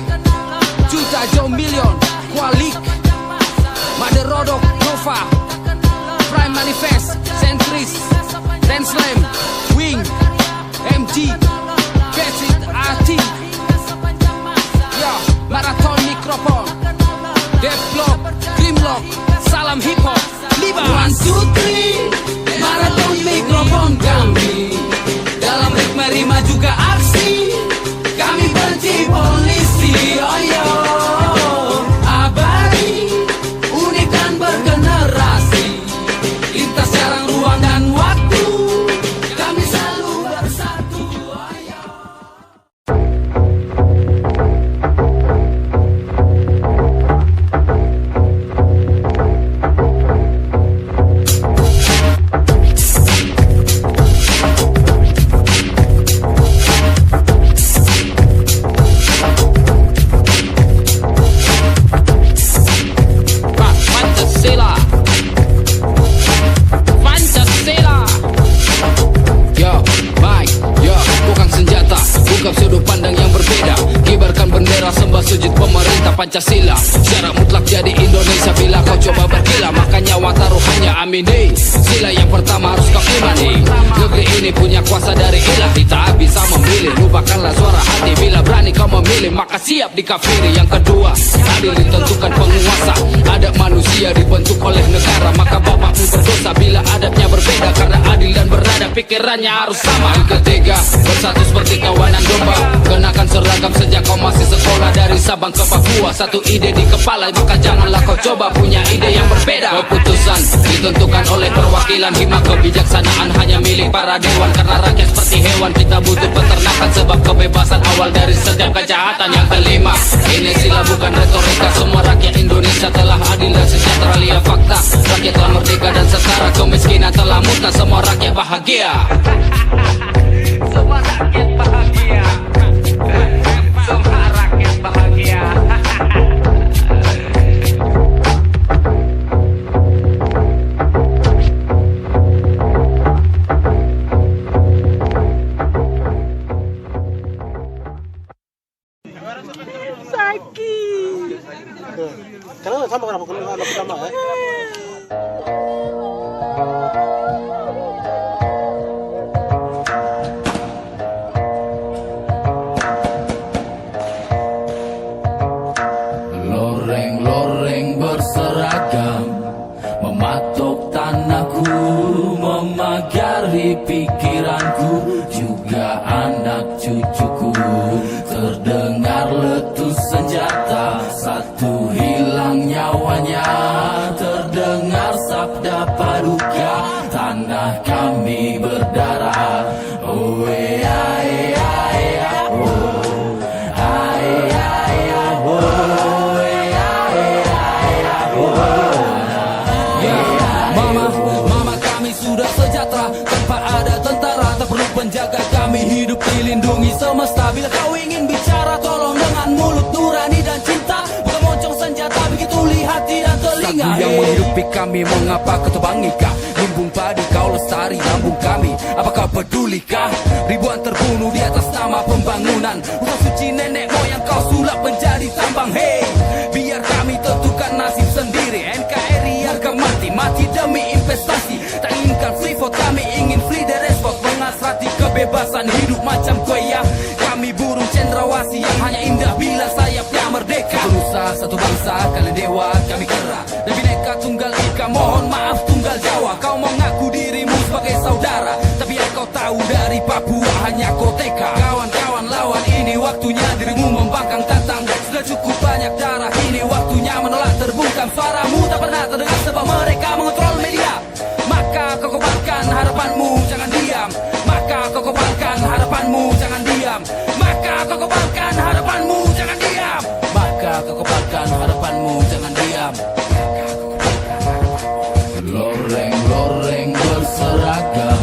Juta Jomilion, Kualik, Mother Rodok, Nova, Prime Manifest, Sentris, Renslam, Wing, MG, Besit, AT. Ya, maraton mikrofon, Devlog, Grimlock, salam hip hop, Liba. 1, 2, 3 maraton mikrofon kami. Dalam ritme rima juga aksi. Kami benci polisi. Oh yo, abadi, unik dan bergenerasi. Lintas jarang ruang dan waktu. Kami selalu bersatu. Oh yo. Pancasila, Pancasila. Yo, baik, yo, bukan senjata, bukan sudut pandang yang berbeda. Kibarkan bendera sembah sujud pemerintah Pancasila. Syarat mutlak jadi Indonesia bila kau coba bergila. Maka nyawa taruhannya amin deh. Sila yang pertama harus kau imani. Negeri ini punya kuasa dari ilahi. Tak bisa memilih, lupakanlah suara hati. Bila berani kau memilih, maka siap dikafiri. Yang kedua, adil ditentukan penguasa. Adab manusia dibentuk oleh negara. Maka bapakmu berdosa bila adabnya berbeda. Karena adil dan beradab pikirannya harus sama. Yang ketiga, bersatu seperti kawanan domba. Kenakan seragam sejak kau masih sekolah. Dari Sabang ke Papua, satu ide di kepala. Maka janganlah kau coba punya ide yang berbeda. Keputusan ditentukan oleh perwakilan. Hima kebijaksanaan hanya milik para dewan. Karena rakyat seperti hewan, kita butuh peternakan. Sebab kebebasan awal dari setiap kejahatan. Yang kelima, ini sila bukan retorika. Semua rakyat Indonesia telah adil dan sejahtera. Lihat fakta, rakyat telah merdeka dan setara. Kemiskinan telah musnah, semua rakyat bahagia. Semua rakyat bahagia. Semua rakyat bahagia. lagi. Kenapa sama ya? Loreng-loreng berseragam mematok tanahku, memagari pikiranku, juga anak cucuku. Terdengar letus senjata, satu hilang nyawanya. Terdengar sabda paduka, tanah kami berdarah. Oh ya ya ya oh, ay ay oh ya ya ya oh. Mama kami sudah sejahtera, tanpa ada tentara. Tak perlu penjaga, kami hidup dilindungi semesta. Bila kau ingin bicara, tolong dengan mulut nurani dan cinta, bukan moncong senjata begitu lihat hati dan telinga. Satu yang menghidupi kami, mengapa kau terbangikah? Lumbung padi kau lestari, lambung kami, apakah pedulikah? Ribuan terbunuh di atas nama pembangunan, hutan suci nenek moyang kau sulap menjadi tambang. Hey, biar kami tentukan nasib sendiri. NKRI harga mati, mati demi investasi. Tak inginkan free vote, kami ingin free the spot. Menghasrati kebebasan hidup macam koyak. Kami burung cendrawasih yang hanya indah bila sayapnya merdeka. Berusaha satu bangsa, kalian dewa, kami kera. Dan bineka tunggal ika, mohon maaf tunggal Jawa. Kau mengaku dirimu sebagai saudara, tapi yang kau tahu dari Papua hanya koteka. Kawan-kawan lawan, ini waktunya dirimu membangkang tantang. Sudah cukup banyak darah, ini waktunya menolak terbungkam. Suaramu tak pernah terdengar sebab mereka mengontrol media. Maka kau kobarkan harapanmu, jangan diam. Maka kau kobarkan harapanmu, jangan diam. Maka kau kobarkan harapanmu, jangan diam. Maka kau kobarkan harapanmu, jangan diam. Loreng-loreng berseragam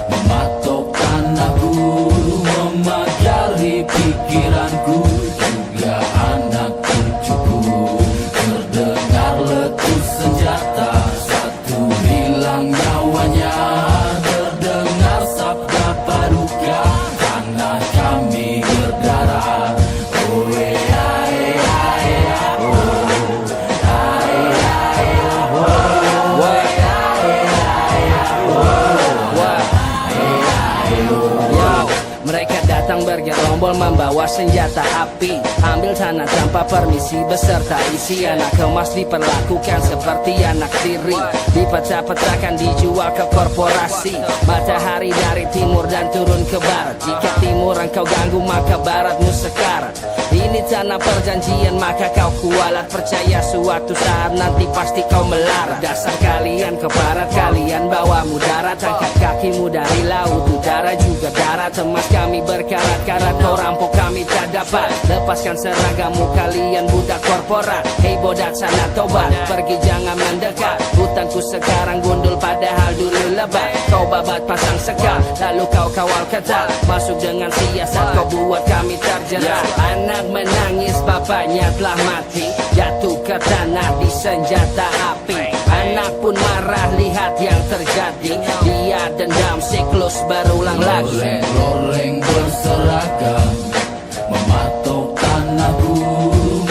mematok tanahku, memagari pikiranku, juga anak cucuku. Terdengar letus senjata, satu hilang nyawanya. Terdengar sabda paduka, tanah kami berdarah. Oh ya ya ya oh, ay ay oh. Mereka datang bergerombol membawa senjata api, ambil tanah tanpa permisi beserta isi. Anak kemas diperlakukan seperti anak tiri, dipecah-pecahkan dijual ke korporasi. Matahari dari timur dan turun ke barat, jika timur engkau ganggu maka baratmu sekarat. Ini tanah perjanjian maka kau kualat, percaya suatu saat nanti pasti kau melarat. Dasar kalian ke barat, kalian bawa mudarat. Angkat kakimu dari laut, udara juga darat. Emas kami berkarat-karat, kau rampok kami tak dapat. Lepaskan seragammu, kalian budak korporat. Hei bodat sana tobat, pergi jangan mendekat. Hutanku sekarang gundul padahal dulu lebat. Kau babat pasang sekal, lalu kau kawal ketat. Masuk dengan siasat, kau buat kami terjerat. Anak menangis, bapaknya telah mati, jatuh ke tanah di senjata api. Anak pun marah lihat yang terjadi, dia dendam siklus berulang lagi. Loreng berseragam mematok tanahku,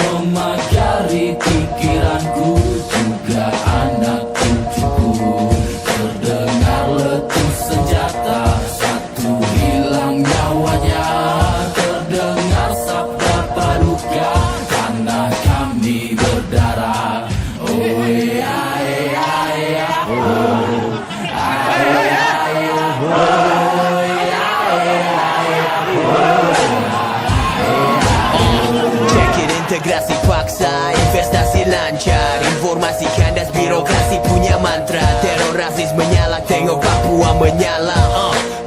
memagari pikiranku, juga anak cucuku. Terdengar letus senjata, satu hilang nyawanya. Terdengar sabda paduka, tanah kami berdarah. Oh ya ya ya oh, ay ay oh ya ya ya Check it, integrasi paksa, investasi lancar, informasi kandas birokrasi punya mantra. Teror rasis menyala, tengok Papua menyala.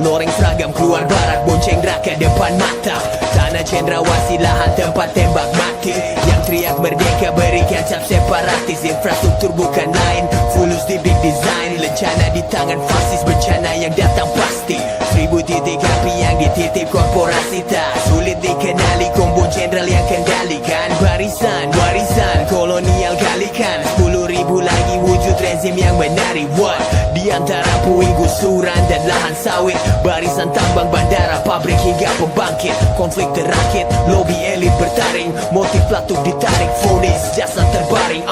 Loreng seragam keluar barat, bonceng raka depan mata. Tanah cendrawasih, lahan tempat tembak mati. Yang teriak merdeka berikan cap separatis. Infrastruktur bukan lain, fulus di big design. Lencana di tangan fasis, bencana yang datang pasti. 1000 titik api yang dititip korporasi, tak sulit dikenali. Kombo jenderal yang kendalikan barisan, warisan kolonial kalikan. 10.000 lagi wujud rezim yang menari. What? Di antara puing gusuran dan lahan sawit, barisan tambang, bandara, pabrik hingga pembangkit. Konflik terakit, lobby elit bertaring, motif pelatuk ditarik, vonis jasa terbaring.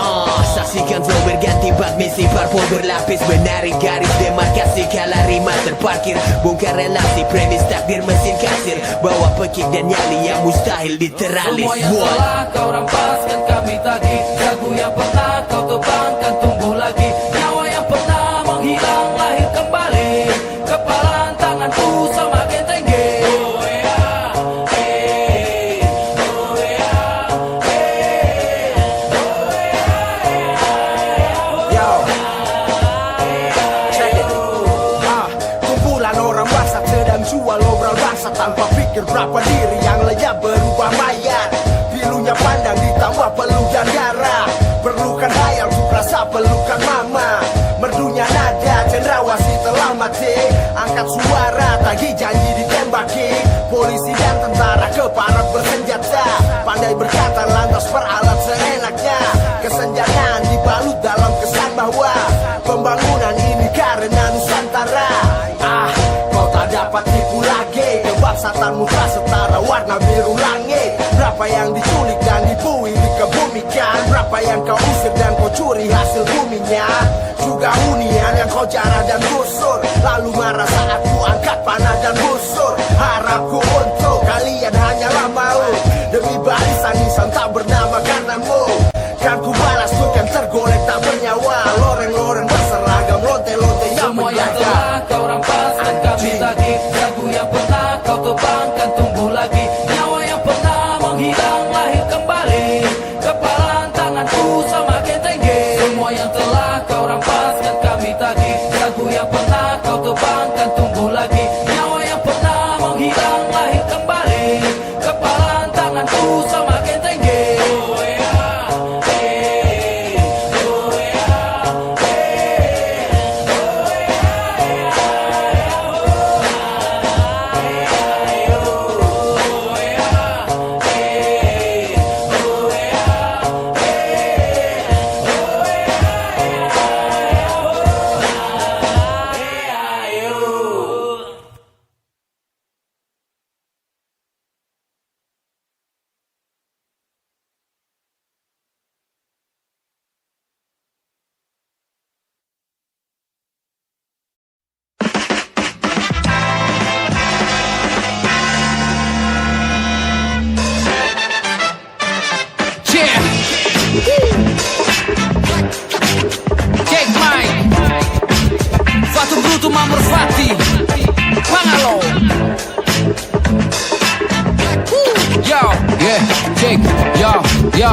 Saksikan flow berganti bak, misi parpol berlapis, menarik garis demarkasi kala rima terparkir. Bongkar relasi, premis takdir mesin kasir, bawa pekik dan nyali yang mustahil diteralis. Semua yang telah kau rampaskan kami tagih, lagu yang pernah kau tebangkan tumbuh lagi, nyawa yang pernah menghilang lahir kembali, kepalan tanganku semakin tinggi. Kumpulan orang bangsat sedang jual obral bangsa tanpa pikir berapa diri yang lenyap berubah mayat. Pilunya pandang ditambah peluh dan darah, perlukan hayal untuk rasa pelukan mama. Merdunya nada cendrawasih telah mati, angkat suara tagih janji ditembaki. Polisi dan tentara keparat bersenjata, pandai berkata lantas peralat seenaknya. Kesenjangan dibalut dalam kesan bahwa pembangunan ini karena Nusantara. Kau tak dapat tipu lagi, kebangsatanmu tak setara warna biru langit. Berapa yang diculik dan dibui dikebumikan, berapa yang kau usir dan kau curi hasil buminya. Juga hunian yang kau jarah dan gusur, lalu marah saat ku angkat panah dan busur. Harapku untuk kalian hanyalah maut, demi barisan nisan tak bernama karenamu. Kan ku balas tuh yang tergolek tak bernyawa, loreng-loreng berseragam, lonte-lonte yang Semua yang menjaga. telah kau rampaskan kami tagih, lagu yang pernah kau tebangkan tumbuh lagi, nyawa yang pernah menghilang lahir kembali, kepalan tanganku semakin tinggi. Semua yang telah kau rampaskan kami tagih, lagu yang pernah kau tebangkan tumbuh lagi, nyawa yang pernah menghilang lahir kembali, kepalan tanganku semakin tinggi. Check mic, Fatu Bruto Mamorfati, Pangalo. Yo, yeah, check, yo,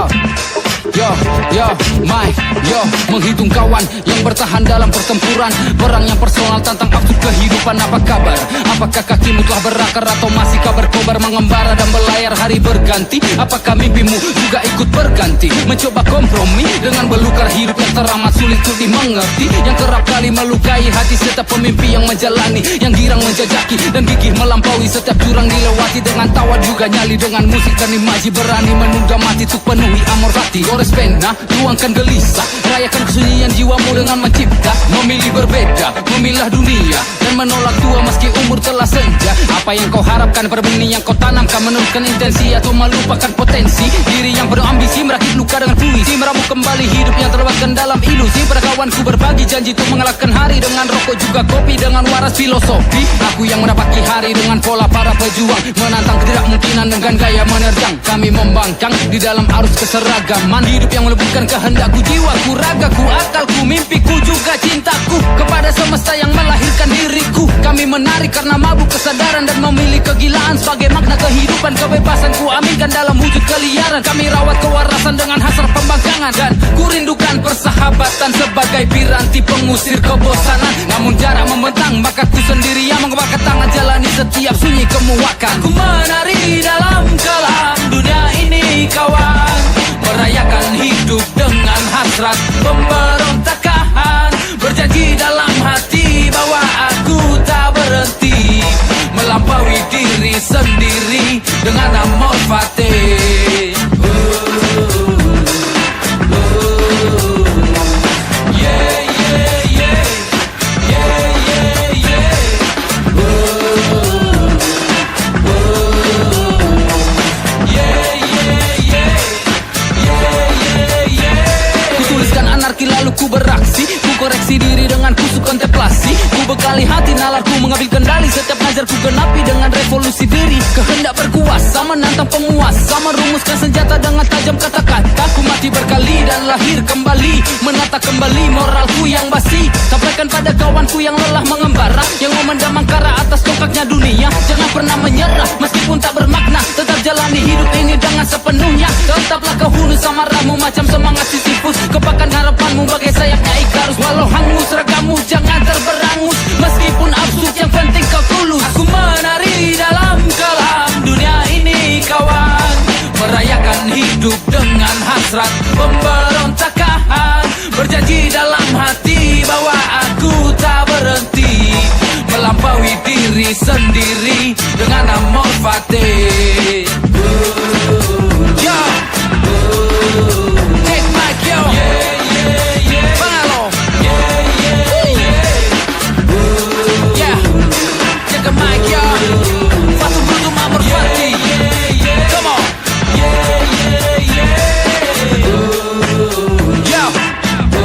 mic, yo. Menghitung kawan yang bertahan dalam pertempuran, perang yang personal tentang absurd kehidupan. Apa kabar? Apakah kakimu telah berakar atau masih kabar kobar mengembara dan belayar hari berganti? Apakah mimpimu juga ikut berganti? Mencoba kompromi dengan belukar hidup yang teramat sulit untuk dimengerti, yang kerap kali melukai hati setiap pemimpi yang menjalani, yang girang menjajaki dan gigih melampaui setiap jurang dilewati. Dengan tawa juga nyali, dengan musik dan imaji berani menunda mati untuk penuhi amor hati. Gores pena, tuangkan gelisah, rayakan kesunyian jiwamu dengan mencipta. Memilih berbeda, memilah dunia dan menolak tua meski umur telah senja. Apa yang kau harapkan per benih yang kau tanamkan, meneruskan intensi atau melupakan potensi diri yang penuh ambisi, merakit luka dengan puisi, meramu kembali hidup yang terlewatkan dalam ilusi. Pada kawanku berbagi janji untuk mengalahkan hari dengan rokok juga kopi, dengan waras filosofi. Aku yang menapaki hari dengan pola para pejuang, menantang ketidakmungkinan dengan gaya menerjang. Kami membangkang di dalam arus keseragaman hidup yang melebutkan kehendakku, jiwaku, ragaku, akalku, mimpiku, juga cintaku kepada semesta yang melahirkan diriku. Kami menarik karena mabuk kesadaran dan memilih kegilaan sebagai makna kehidupan. Kebebasan ku aminkan dalam wujud keliaran. Kami rawat kewarasan dengan hasrat pembangkangan, dan ku rindukan persahabatan sebagai piranti pengusir kebosanan. Namun jarak membentang, maka ku sendiri yang mengebakar tangan jalani setiap sunyi kemuakan. Ku menari dalam kelam dunia ini kawan, merayakan hidup dengan hasrat pemberontakan. Berjanji dalam hati bahwa aku tak berhenti melampaui diri sendiri dengan amor fati. Yeah, yeah, yeah, yeah, yeah, yeah. mengambil kendali setiap ngajar ku genapi dengan revolusi diri. Kehendak berkuasa menantang penguasa, merumuskan senjata dengan tajam kata-kata. Ku mati berkali dan lahir kembali, menata kembali moralku yang basi. Sampaikan pada kawanku yang lelah mengembara, yang memendam angkara atas tongkaknya dunia. Jangan pernah menyerah meskipun tak bermakna, tetap jalani hidup ini dengan sepenuhnya. Tetaplah kau hunu samaramu macam semangat Sisyphus, kepakan harapanmu bagai sayapnya Ikarus. Walau hangus ragamu jangan terberangus, meskipun absurd yang penting kau tulus. Aku menari dalam kelam dunia ini kawan, merayakan hidup dengan hasrat pemberontakan. Berjanji dalam hati bahwa aku tak berhenti, melampaui diri sendiri dengan amor fati. Yo, take my yo, Pangalo, yeah, take a mic yo, Fatu Brutu Amor Fati, come on, yo,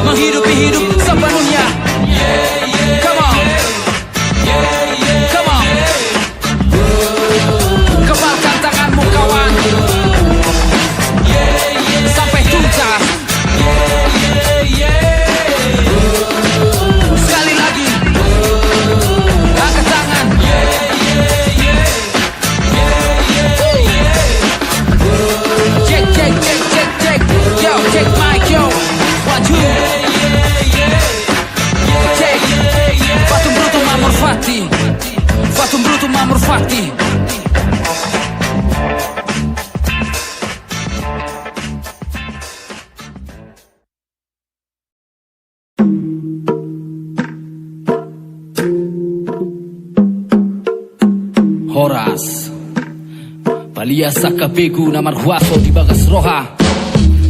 menghidupi hidup sepenuhnya, come on, come on, kebalkan tanganmu kawan, sampai tuntas. Sekali lagi, angkat tangan. Check, check, check, check, check. Yo, check mic, yo. 1, 2. Check. Fatum Brutum Amor Fati. Fatum Brutum Amor Fati. Horas Palia saka begu namar huaso di bagas roha,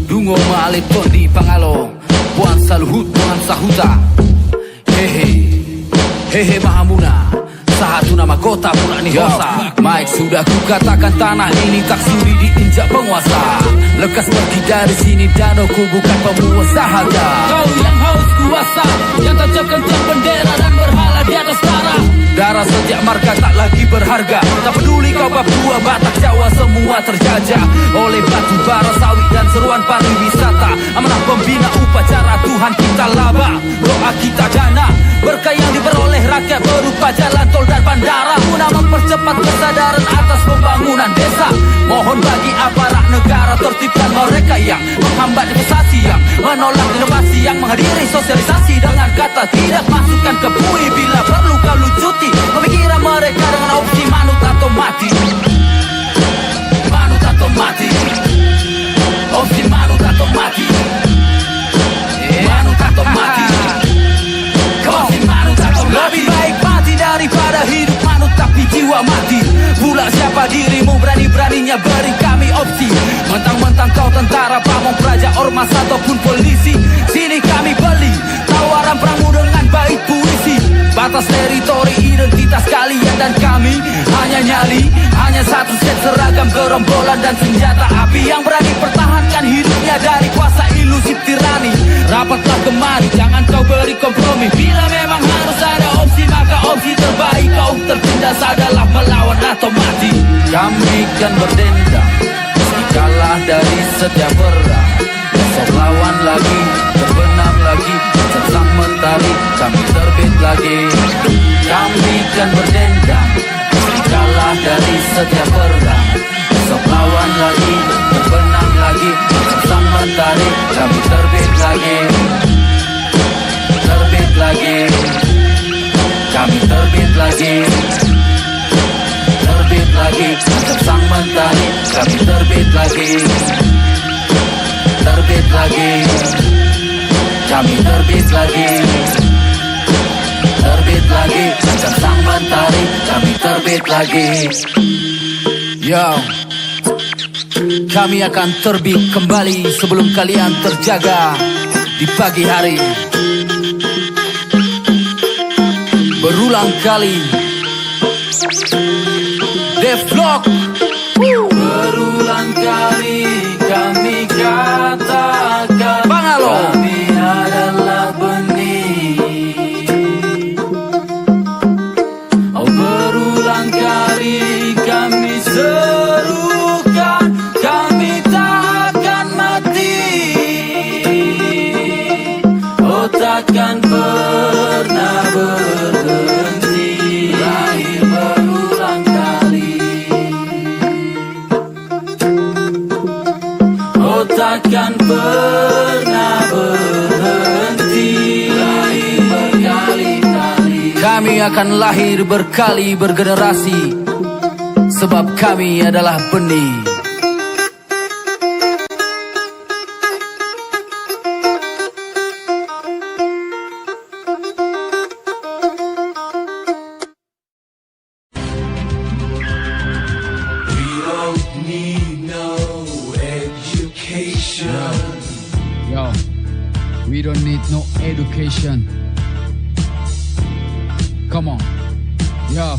dungo maalit di pangalo puan saluhut dengan sahuta. Hehe Hehe Mahamuna satu nama kota Purani Hosa. Mike sudah kukatakan tanah ini tak sudi diinjak penguasa. Lekas pergi dari sini dan aku bukan penguasa harga. Kau yang haus kuasa, yang tancapkan tiap bendera dan berhala di atas tanah. Darah setiap marga tak lagi berharga. Tak peduli kau Papua, Batak, Jawa, semua terjajah oleh batu bara, sawit dan seruan pariwisata. Amanah pembina upacara Tuhan kita laba, doa kita dana, berkah yang diperoleh rakyat berupa jalan tol dan bandara, guna mempercepat kesadaran atas pembangunan desa. Mohon bagi aparat negara tertibkan mereka yang menghambat investasi, yang menolak inovasi, yang menghadiri sosialisasi dengan kata tidak. Masukkan ke bui bila perlu kau lucuti pemikiran mereka dengan opsi manut atau mati. Manut atau mati, opsi manut atau mati, manut atau mati, opsi manut atau mati. Lebih baik mati daripada hidup manut tapi jiwa mati. Pula siapa dirimu berani-beraninya beri kami opsi? Mentang-mentang kau tentara, pamong, praja, ormas ataupun polisi, sini kami beli tawaran perangmu dengan bait puisi. Batas teritori identitas kalian dan kami hanya nyali, hanya satu set seragam, gerombolan dan senjata api yang berani pertahankan hidupnya dari kuasa ilusi tirani. Rapatlah kemari, jangan kau beri kompromi. Bila memang harus ada opsi, maka opsi terbaik kau tertindas adalah melawan atau mati. Kami kan berdendam, meski kalah dari setiap perang. Besok lawan lagi, terbenam lagi, sang mentari, kami terbit lagi. Kami kan berdendam, meski kalah dari setiap perang. Besok lawan lagi, terbenam lagi, sang mentari, kami terbit lagi. Terbit lagi, kami terbit lagi. Terbit lagi, sang mentari, kami terbit lagi. Terbit lagi, kami terbit lagi. Terbit lagi, macam sang mentari, kami terbit lagi. Yo, kami akan terbit kembali sebelum kalian terjaga di pagi hari. Berulang kali Devlog, berulang kali kami katakan Pangalo, kami adalah benih. takkan pernah berhenti. Lahir berkali-kali, kami akan lahir berkali bergenerasi, sebab kami adalah benih. Yo, we don't need no education. Come on, yo,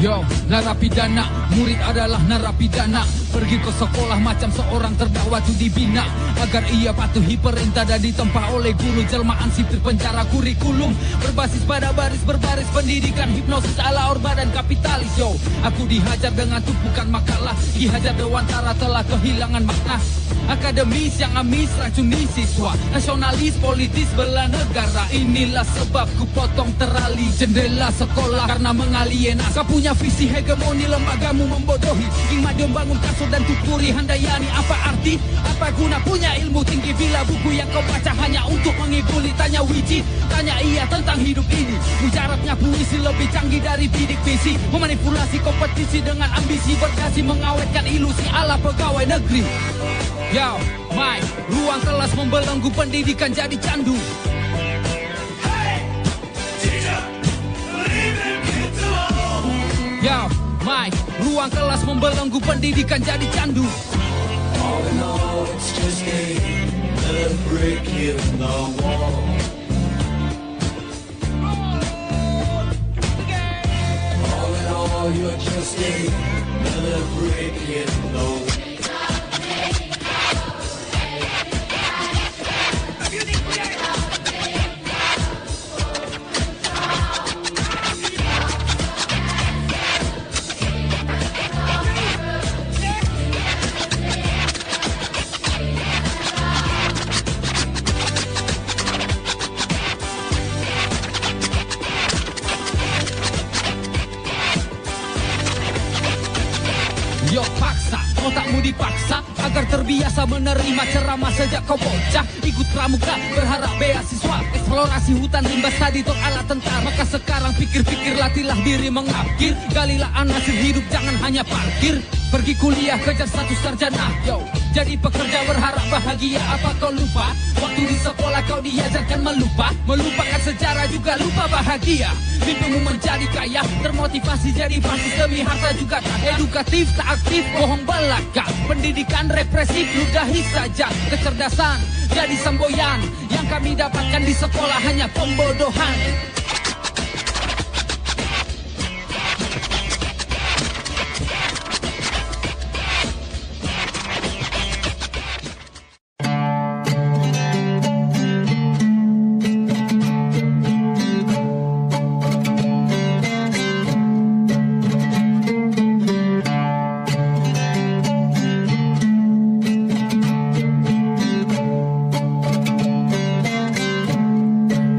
yo, narapidana, murid adalah narapidana. Pergi ke sekolah macam seorang terdakwa tu dibina, agar ia patuhi perintah dan ditempa oleh guru. Jelmaan sipir penjara kurikulum berbasis pada baris berbaris pendidikan, hipnosis ala orba dan kapitalis. Yo, aku dihajar dengan tumpukan makalah, Ki Hajar Dewantara telah kehilangan makna. Akademis yang amis racuni siswa, nasionalis politis bela negara. Inilah sebab ku potong terali jendela sekolah karena mengalienasi. Kau punya visi hegemoni, lembagamu membodohi. Ingin bangun kasur dan tuturi handayani. Apa arti? Apa guna punya ilmu tinggi bila buku yang kau baca hanya untuk mengibuli? Tanya Wiji, tanya ia tentang hidup ini. Mujarabnya puisi lebih canggih dari bidik misi, memanipulasi kompetisi dengan ambisi berdasi, mengawetkan ilusi ala pegawai negeri. Yo, ruang kelas membelenggu, pendidikan jadi candu. Yo, ruang kelas membelenggu, pendidikan jadi candu. All in all, it's just another brick in the wall. All in all, you're just another brick in the wall. Yo, paksa, otakmu dipaksa agar terbiasa menerima ceramah sejak kau bocah. Ikut pramuka, berharap beasiswa, eksplorasi hutan rimba tadi tok ala tentara. Maka sekarang pikir-pikir, latihlah diri mengabkir. Galilah nasib hidup, jangan hanya parkir. Pergi kuliah, kejar status sarjana. Yo, jadi pekerja berharap bahagia. Apa kau lupa? Waktu di sekolah kau diajarkan melupakan sejarah juga lupa bahagia. Mimpimu menjadi kaya, termotivasi jadi basis demi harta juga tak edukatif, tak aktif, bohong belaka. Pendidikan represif, ludahi saja. Kecerdasan jadi semboyan, yang kami dapatkan di sekolah hanya pembodohan.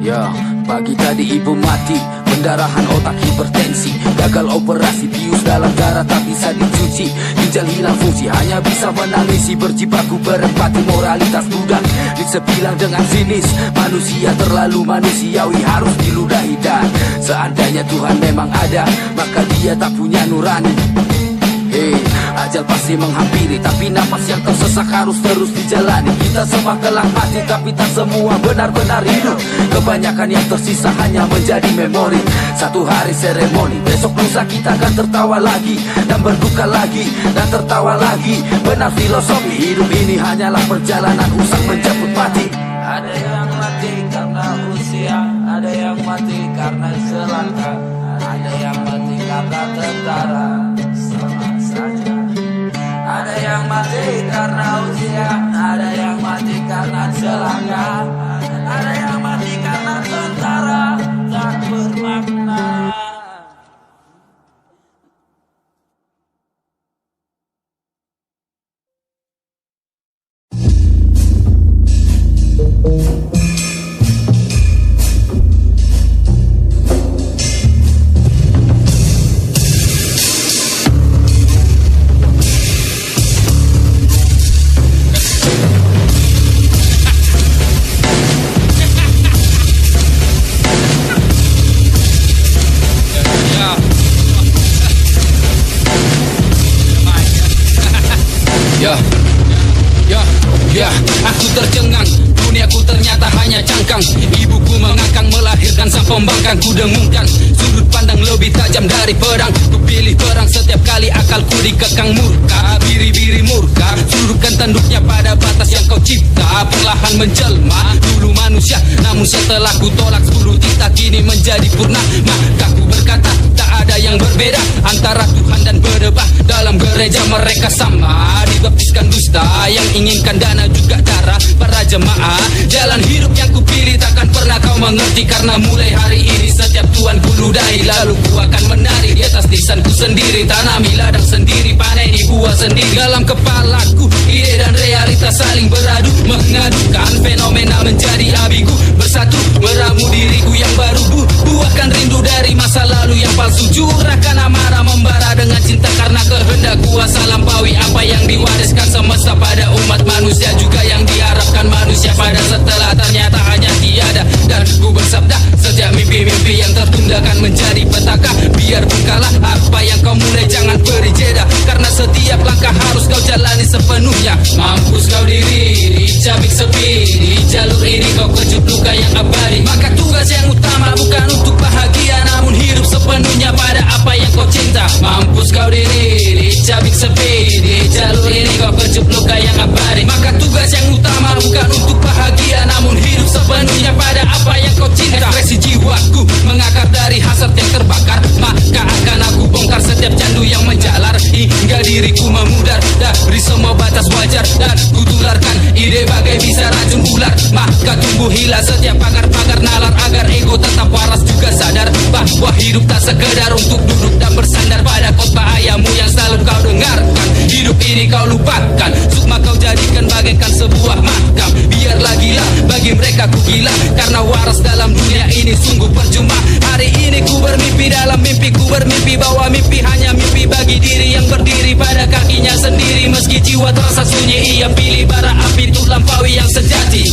Ya, pagi tadi ibu mati, pendarahan otak hipertensi, gagal operasi, bius dalam darah tak bisa dicuci, ginjal hilang fungsi, hanya bisa menangisi, berjibaku berempati, moralitas budak disebilang dengan sinis. Manusia terlalu manusiawi, harus diludahi. Dan seandainya Tuhan memang ada, maka dia tak punya nurani. Ajal pasti menghampiri, tapi napas yang tersesak harus terus dijalani. Kita semua kelak mati, tapi tak semua benar-benar hidup. Kebanyakan yang tersisa hanya menjadi memori. Satu hari seremoni, besok lusa kita akan tertawa lagi, dan berduka lagi, dan tertawa lagi. Benar filosofi hidup ini hanyalah perjalanan usang menjemput mati. Ada yang mati karena usia, ada yang mati karena celaka, ada yang mati karena tentara, sama saja. Ada yang mati karena usia, ada yang mati karena celaka, ada yang mati karena tentara, tak bermakna. Aku tercengang, duniaku ternyata hanya cangkang. Ibuku mengangkang, melahirkan sang pembangkang. Ku dengungkan, sudut pandang lebih tajam dari pedang. Ku pilih perang setiap kali akalku dikekang murka. Biri-biri murka, surutkan tanduknya pada batas yang kau cipta. Perlahan menjelma, dulu manusia, namun setelah ku tolak 10 titah kini menjadi purnama. Maka ku berkata, tak ada yang berbeda antara Tuhan dan berdebat. Dalam gereja mereka sama, dibaptiskan dusta yang inginkan dana juga darah para jemaah. Jalan hidup yang kupilih takkan pernah kau mengerti, karena mulai hari ini setiap tuan ku ludahi, lalu ku akan menari di atas lisanku sendiri. Tanami ladang sendiri, paneni buah sendiri. Dalam kepalaku ide dan realitas saling beradu, mengadukan fenomena menjadi abiku. Bersatu meramu diriku yang baru, buahkan rindu dari masa lalu yang palsu. Curahkan amarah membara dengan cinta, karena kehendak kuasa lampaui apa yang diwariskan semesta pada umat manusia, juga yang diharapkan manusia pada setelah ternyata hanya tiada. Dan ku bersabda, setiap mimpi-mimpi yang tertunda kan menjadi petaka. Biarpun kalah apa yang kau mulai, jangan beri jeda, karena setiap langkah harus kau jalani sepenuhnya. Mampus kau diri, dicabik sepi, di jalur ini kau kecup luka yang abadi. Maka tugas yang utama bukan untuk bahagia, namun hidup sepenuhnya pada apa yang kau cinta. Mampus kau diri, dicabik sepi, di jalur ini kau kecup luka yang abadi. Maka tugas yang utama bukan untuk bahagia, namun hidup sepenuhnya pada apa yang kau cinta. Ekspresi jiwaku mengakar dari hasrat yang terbakar, maka akan aku bongkar setiap candu yang menjalar, hingga diriku memudar dari semua batas wajar. Dan ku tularkan ide bagai bisa racun ular, maka tumbuh hilang setiap pagar-pagar nalar, agar ego tetap waras juga sadar bahwa hidup tak sekedar untuk duduk dan bersandar pada khotbah ayahmu yang selalu kau dengarkan. Hidup ini kau lupakan, sukma kau jadikan bagaikan sebuah makam. Biarlah gila, bagi mereka ku gila, karena waras dalam dunia ini sungguh percuma. Hari ini ku bermimpi, dalam mimpi ku bermimpi bahwa mimpi hanya mimpi bagi diri yang berdiri pada kakinya sendiri. Meski jiwa terasa sunyi, ia pilih bara api untuk lampaui yang sejati,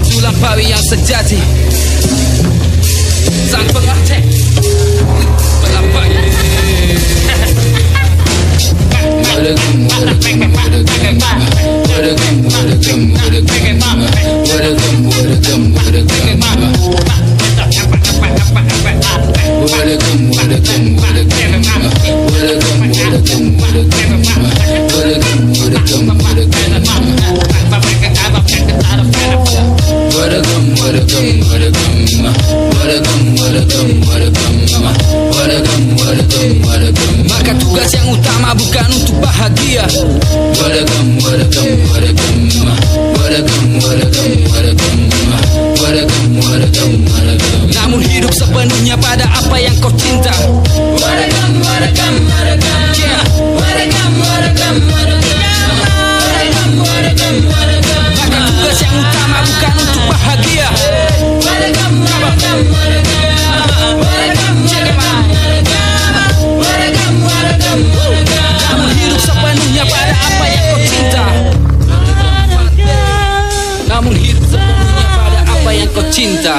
untuk lampaui yang sejati. Sang pengerti melampaui. Maka tugas yang utama bukan untuk bahagia, namun hidup sepenuhnya pada apa yang kau cinta. Maka tugas yang utama bukan untuk bahagia, namun hidup sepenuhnya pada apa yang kau cinta. Namun hidup sepenuhnya pada apa yang kau cinta.